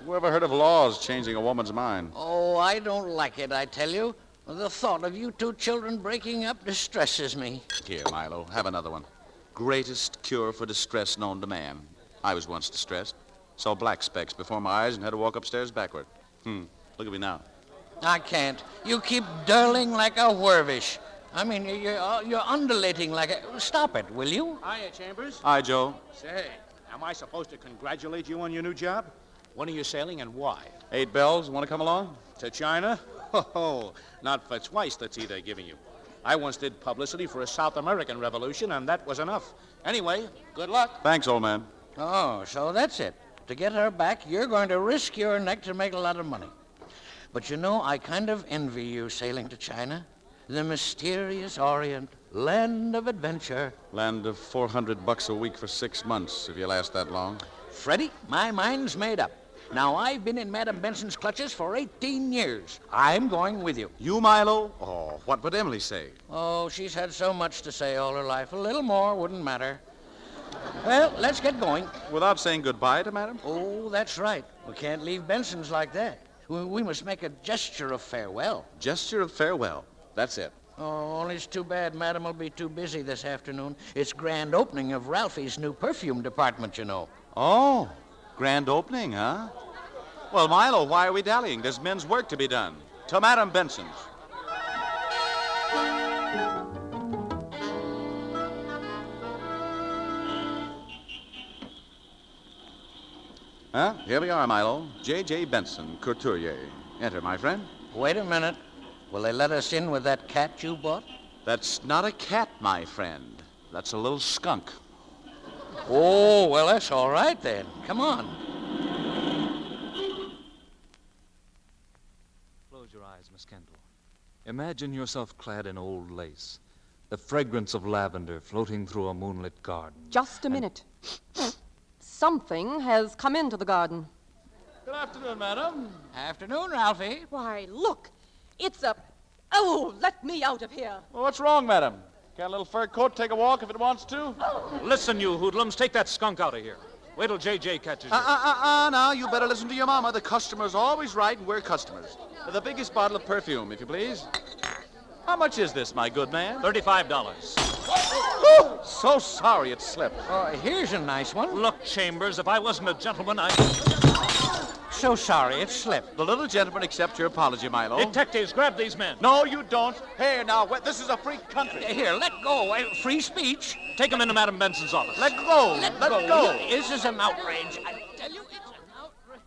Speaker 4: Who ever heard of laws changing a woman's mind?
Speaker 14: Oh, I don't like it, I tell you. The thought of you two children breaking up distresses me.
Speaker 4: Here, Milo, have another one. Greatest cure for distress known to man. I was once distressed. Saw black specks before my eyes and had to walk upstairs backward. Look at me now.
Speaker 14: I can't. You keep dirling like a whirvish. I mean, you're undulating like a... Stop it, will you?
Speaker 6: Hiya, Chambers.
Speaker 4: Hi, Joe.
Speaker 6: Say, am I supposed to congratulate you on your new job? When are you sailing and why?
Speaker 4: 8 bells. Want to come along?
Speaker 6: To China? Oh, not for twice the tea they're giving you. I once did publicity for a South American revolution, and that was enough. Anyway, good luck.
Speaker 4: Thanks, old man.
Speaker 14: Oh, so that's it. To get her back, you're going to risk your neck to make a lot of money. But you know, I kind of envy you sailing to China. The mysterious Orient, land of adventure.
Speaker 4: Land of $400 a week for 6 months, if you last that long.
Speaker 14: Freddie, my mind's made up. Now, I've been in Madam Benson's clutches for 18 years. I'm going with you.
Speaker 4: You, Milo? Oh, what would Emily say?
Speaker 14: Oh, she's had so much to say all her life. A little more wouldn't matter. Well, let's get going.
Speaker 4: Without saying goodbye to Madam?
Speaker 14: Oh, that's right. We can't leave Benson's like that. We must make a gesture of farewell.
Speaker 4: Gesture of farewell. That's it.
Speaker 14: Oh, only it's too bad Madam will be too busy this afternoon. It's grand opening of Ralphie's new perfume department, you know.
Speaker 4: Oh, grand opening, huh? Well, Milo, why are we dallying? There's men's work to be done. To Madam Benson's. Here we are, Milo. J.J. Benson, couturier. Enter, my friend.
Speaker 14: Wait a minute. Will they let us in with that cat you bought?
Speaker 4: That's not a cat, my friend. That's a little skunk.
Speaker 14: Oh, well, that's all right then. Come on.
Speaker 11: Close your eyes, Miss Kendall. Imagine yourself clad in old lace, the fragrance of lavender floating through a moonlit garden.
Speaker 8: Just a minute. Something has come into the garden.
Speaker 6: Good afternoon, madam.
Speaker 14: Afternoon, Ralphie.
Speaker 8: Why, look. It's a... Oh, let me out of here.
Speaker 6: Well, what's wrong, madam? Can't a little fur coat take a walk if it wants to?
Speaker 11: Listen, you hoodlums, take that skunk out of here. Wait till J.J. catches you.
Speaker 4: Now, you better listen to your mama. The customer's always right, and we're customers. The biggest bottle of perfume, if you please. How much is this, my good man?
Speaker 11: $35.
Speaker 4: Oh, so sorry it slipped.
Speaker 14: Here's a nice one.
Speaker 11: Look, Chambers, if I wasn't a gentleman,
Speaker 14: So sorry it slipped.
Speaker 4: The little gentleman accepts your apology, Milo.
Speaker 11: Detectives, grab these men.
Speaker 4: No, you don't. Here, now, this is a free country.
Speaker 14: Here, let go. Free speech.
Speaker 11: Take them into Madam Benson's office.
Speaker 4: Let go.
Speaker 14: Let go. This is an outrage. I tell you, it's an outrage.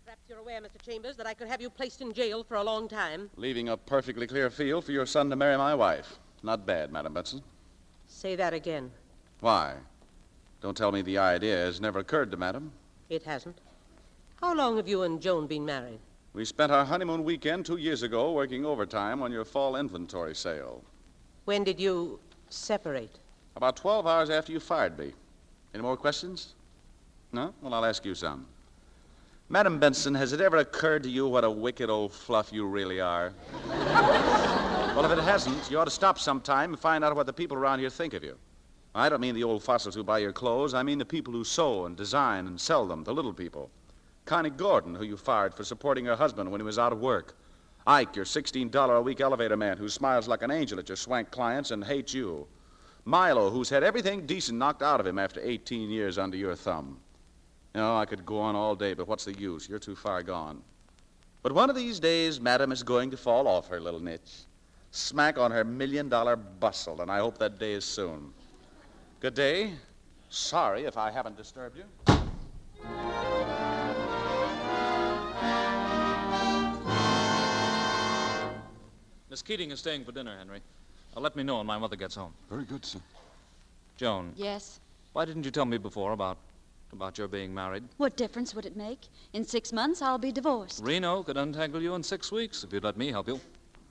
Speaker 7: Perhaps you're aware, Mr. Chambers, that I could have you placed in jail for a long time.
Speaker 4: Leaving a perfectly clear field for your son to marry my wife. Not bad, Madam Benson.
Speaker 7: Say that again.
Speaker 4: Why? Don't tell me the idea has never occurred to Madam.
Speaker 7: It hasn't. How long have you and Joan been married?
Speaker 4: We spent our honeymoon weekend 2 years ago working overtime on your fall inventory sale.
Speaker 7: When did you separate?
Speaker 4: About 12 hours after you fired me. Any more questions? No? Well, I'll ask you some. Madam Benson, has it ever occurred to you what a wicked old fluff you really are? Well, if it hasn't, you ought to stop sometime and find out what the people around here think of you. I don't mean the old fossils who buy your clothes. I mean the people who sew and design and sell them, the little people. Connie Gordon, who you fired for supporting her husband when he was out of work. Ike, your $16-a-week elevator man who smiles like an angel at your swank clients and hates you. Milo, who's had everything decent knocked out of him after 18 years under your thumb. You know, I could go on all day, but what's the use? You're too far gone. But one of these days, Madam is going to fall off her little niche. Smack on her $1 million bustle, and I hope that day is soon. Good day. Sorry if I haven't disturbed you.
Speaker 11: Miss Keating is staying for dinner, Henry. Let me know when my mother gets home.
Speaker 15: Very good, sir.
Speaker 11: Joan.
Speaker 5: Yes?
Speaker 11: Why didn't you tell me before about your being married?
Speaker 5: What difference would it make? In 6 months, I'll be divorced.
Speaker 11: Reno could untangle you in 6 weeks if you'd let me help you.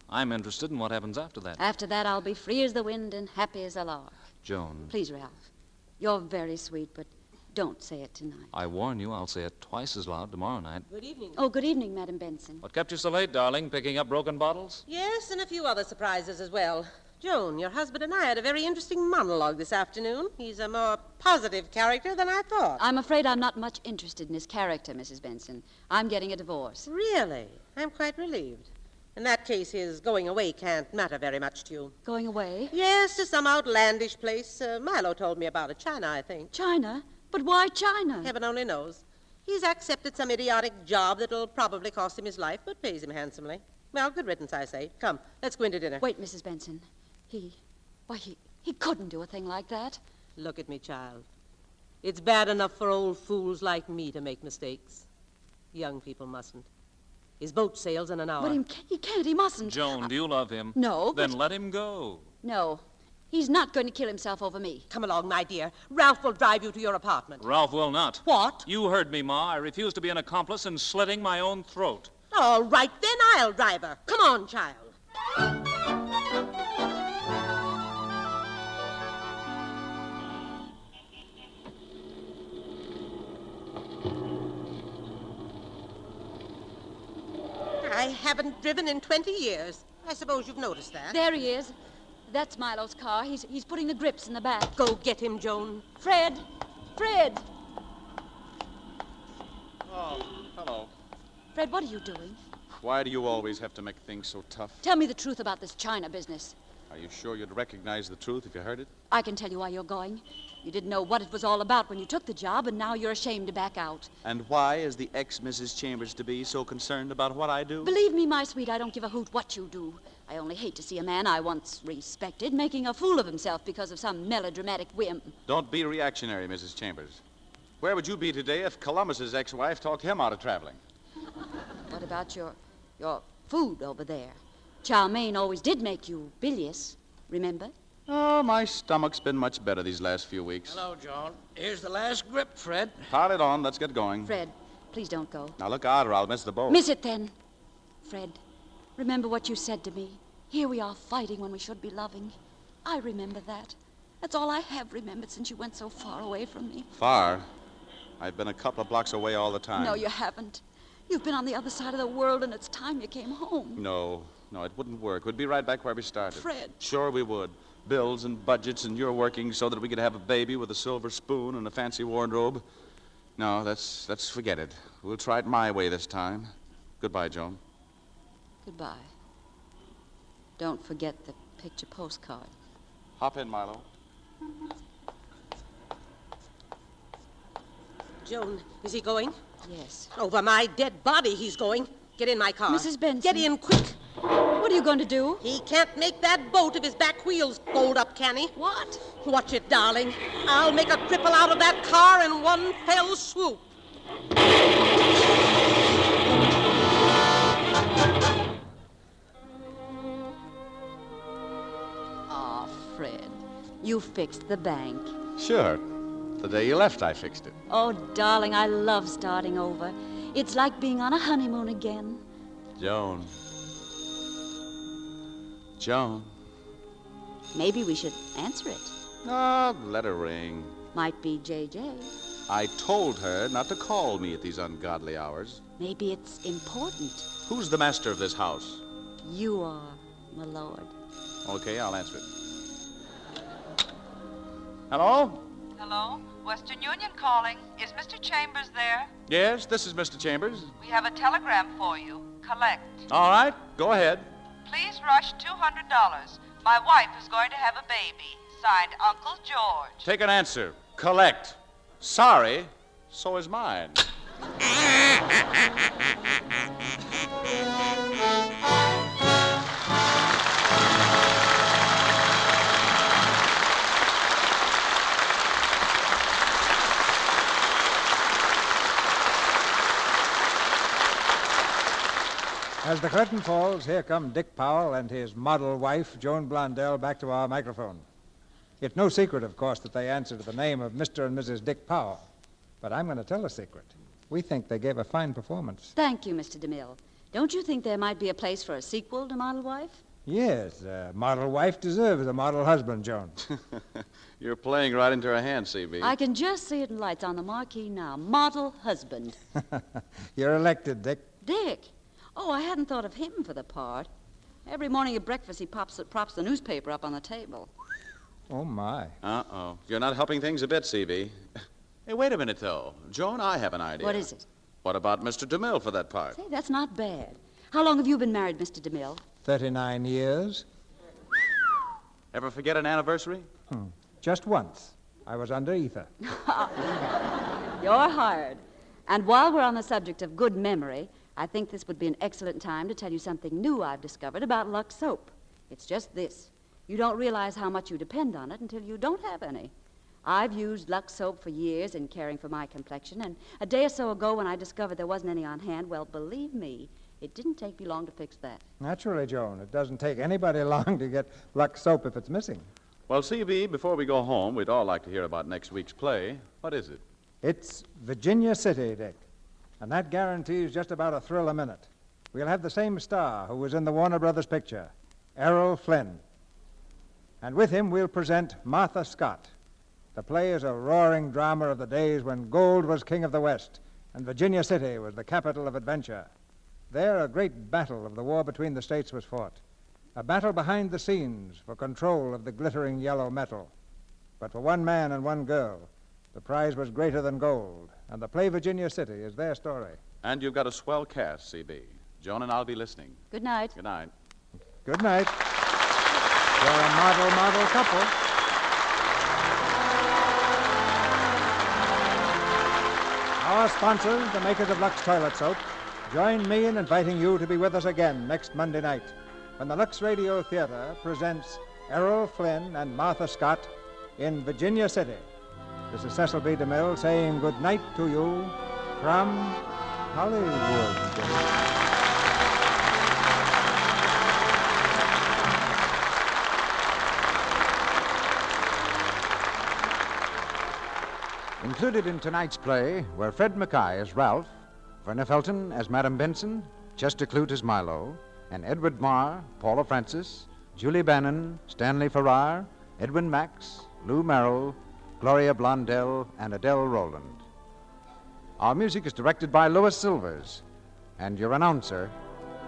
Speaker 11: I'm interested in what happens after that.
Speaker 5: After that, I'll be free as the wind and happy as a lark.
Speaker 11: Joan.
Speaker 5: Please, Ralph. You're very sweet, but don't say it tonight.
Speaker 11: I warn you, I'll say it twice as loud tomorrow night.
Speaker 7: Good evening.
Speaker 5: Oh, good evening, Madam Benson.
Speaker 11: What kept you so late, darling? Picking up broken bottles?
Speaker 7: Yes, and a few other surprises as well. Joan, your husband and I had a very interesting monologue this afternoon. He's a more positive character than I thought.
Speaker 5: I'm afraid I'm not much interested in his character, Mrs. Benson. I'm getting a divorce.
Speaker 7: Really? I'm quite relieved. In that case, his going away can't matter very much to you.
Speaker 5: Going away?
Speaker 7: Yes, to some outlandish place. Milo told me about it. China, I think.
Speaker 5: China? But why China?
Speaker 7: Heaven only knows. He's accepted some idiotic job that'll probably cost him his life, but pays him handsomely. Well, good riddance, I say. Come, let's go into dinner.
Speaker 5: Wait, Mrs. Benson. He couldn't do a thing like that.
Speaker 7: Look at me, child. It's bad enough for old fools like me to make mistakes. Young people mustn't. His boat sails in an hour.
Speaker 5: But he can't, he mustn't.
Speaker 11: Joan, do you love him?
Speaker 5: No,
Speaker 11: Then let him go.
Speaker 5: No. He's not going to kill himself over me.
Speaker 7: Come along, my dear. Ralph will drive you to your apartment.
Speaker 11: Ralph will not.
Speaker 7: What?
Speaker 11: You heard me, Ma. I refuse to be an accomplice in slitting my own throat.
Speaker 7: All right, then I'll drive her. Come on, child. I haven't driven in 20 years. I suppose you've noticed that.
Speaker 5: There he is. That's Milo's car. He's putting the grips in the back.
Speaker 7: Go get him, Joan.
Speaker 5: Fred! Fred!
Speaker 4: Oh, hello.
Speaker 5: Fred, what are you doing?
Speaker 4: Why do you always have to make things so tough?
Speaker 5: Tell me the truth about this China business.
Speaker 4: Are you sure you'd recognize the truth if you heard it?
Speaker 5: I can tell you why you're going. You didn't know what it was all about when you took the job, and now you're ashamed to back out.
Speaker 4: And why is the ex-Mrs. Chambers-to-be so concerned about what I do?
Speaker 5: Believe me, my sweet, I don't give a hoot what you do. I only hate to see a man I once respected making a fool of himself because of some melodramatic whim.
Speaker 4: Don't be reactionary, Mrs. Chambers. Where would you be today if Columbus's ex-wife talked him out of traveling?
Speaker 5: What about your food over there? Chow mein always did make you bilious, remember?
Speaker 4: Oh, my stomach's been much better these last few weeks.
Speaker 14: Hello, John. Here's the last grip, Fred.
Speaker 4: Pile it on. Let's get going.
Speaker 5: Fred, please don't go.
Speaker 4: Now look out or I'll miss the boat.
Speaker 5: Miss it then. Fred, remember what you said to me. Here we are fighting when we should be loving. I remember that. That's all I have remembered since you went so far away from me.
Speaker 4: Far? I've been a couple of blocks away all the time.
Speaker 5: No, you haven't. You've been on the other side of the world, and it's time you came home.
Speaker 4: No, it wouldn't work. We'd be right back where we started.
Speaker 5: Fred.
Speaker 4: Sure we would. bills and budgets, and you're working so that we could have a baby with a silver spoon and a fancy wardrobe. No, let's forget it. We'll try it my way this time. Goodbye, Joan.
Speaker 5: Goodbye. Don't forget the picture postcard.
Speaker 4: Hop in, Milo.
Speaker 7: Joan, is he going?
Speaker 5: Yes.
Speaker 7: Over my dead body he's going. Get in my car.
Speaker 5: Mrs. Benson.
Speaker 7: Get in quick.
Speaker 5: What are you going to do?
Speaker 7: He can't make that boat if his back wheels fold up, can he?
Speaker 5: What?
Speaker 7: Watch it, darling. I'll make a cripple out of that car in one fell swoop.
Speaker 5: Ah, Fred, you fixed the bank.
Speaker 4: Sure. The day you left, I fixed it.
Speaker 5: Oh, darling, I love starting over. It's like being on a honeymoon again.
Speaker 4: Joan. Joan.
Speaker 5: Maybe we should answer it.
Speaker 4: Oh, let her ring.
Speaker 5: Might be J.J.
Speaker 4: I told her not to call me at these ungodly hours.
Speaker 5: Maybe it's important.
Speaker 4: Who's the master of this house?
Speaker 5: You are, my lord.
Speaker 4: Okay, I'll answer it. Hello?
Speaker 17: Hello? Western Union calling. Is Mr. Chambers there?
Speaker 4: Yes, this is Mr. Chambers.
Speaker 17: We have a telegram for you. Collect.
Speaker 4: All right, go ahead.
Speaker 17: Please rush $200. My wife is going to have a baby. Signed, Uncle George.
Speaker 4: Take an answer. Collect. Sorry, so is mine.
Speaker 1: As the curtain falls, here come Dick Powell and his model wife, Joan Blondell, back to our microphone. It's no secret, of course, that they answer to the name of Mr. and Mrs. Dick Powell. But I'm going to tell a secret. We think they gave a fine performance.
Speaker 5: Thank you, Mr. DeMille. Don't you think there might be a place for a sequel to Model Wife?
Speaker 1: Yes, a model wife deserves a model husband, Joan.
Speaker 4: You're playing right into her hand, C.B.
Speaker 5: I can just see it in lights on the marquee now. Model husband.
Speaker 1: You're elected, Dick.
Speaker 5: Dick? Oh, I hadn't thought of him for the part. Every morning at breakfast, he props the newspaper up on the table.
Speaker 1: Oh, my.
Speaker 4: Uh-oh. You're not helping things a bit, C.B. Hey, wait a minute, though. Joan, I have an idea.
Speaker 5: What is it?
Speaker 4: What about Mr. DeMille for that part?
Speaker 5: Say, that's not bad. How long have you been married, Mr. DeMille?
Speaker 1: 39 years.
Speaker 4: Ever forget an anniversary?
Speaker 1: Just once. I was under ether.
Speaker 5: You're hired. And while we're on the subject of good memory, I think this would be an excellent time to tell you something new I've discovered about Lux soap. It's just this. You don't realize how much you depend on it until you don't have any. I've used Lux soap for years in caring for my complexion, and a day or so ago when I discovered there wasn't any on hand, well, believe me, it didn't take me long to fix that.
Speaker 1: Naturally, Joan. It doesn't take anybody long to get Lux soap if it's missing.
Speaker 4: Well, C.B., before we go home, we'd all like to hear about next week's play. What is it?
Speaker 1: It's Virginia City, Dick. And that guarantees just about a thrill a minute. We'll have the same star who was in the Warner Brothers picture, Errol Flynn. And with him, we'll present Martha Scott. The play is a roaring drama of the days when gold was king of the West and Virginia City was the capital of adventure. There, a great battle of the war between the states was fought. A battle behind the scenes for control of the glittering yellow metal. But for one man and one girl, the prize was greater than gold, and the play Virginia City is their story.
Speaker 4: And you've got a swell cast, C.B. Joan and I'll be listening.
Speaker 5: Good night.
Speaker 4: Good night.
Speaker 1: Good night. You're a model couple. Our sponsors, the makers of Lux Toilet Soap, join me in inviting you to be with us again next Monday night when the Lux Radio Theater presents Errol Flynn and Martha Scott in Virginia City. This is Cecil B. DeMille saying good night to you from Hollywood.
Speaker 12: Included in tonight's play were Fred Mackay as Ralph, Verna Felton as Madam Benson, Chester Clute as Milo, and Edward Marr, Paula Francis, Julie Bannon, Stanley Farrar, Edwin Max, Lou Merrill, Gloria Blondell, and Adele Rowland. Our music is directed by Louis Silvers, and your announcer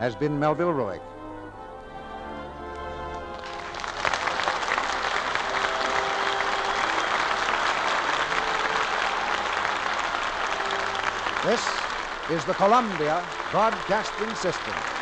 Speaker 12: has been Melville Ruick. is the Columbia Broadcasting System.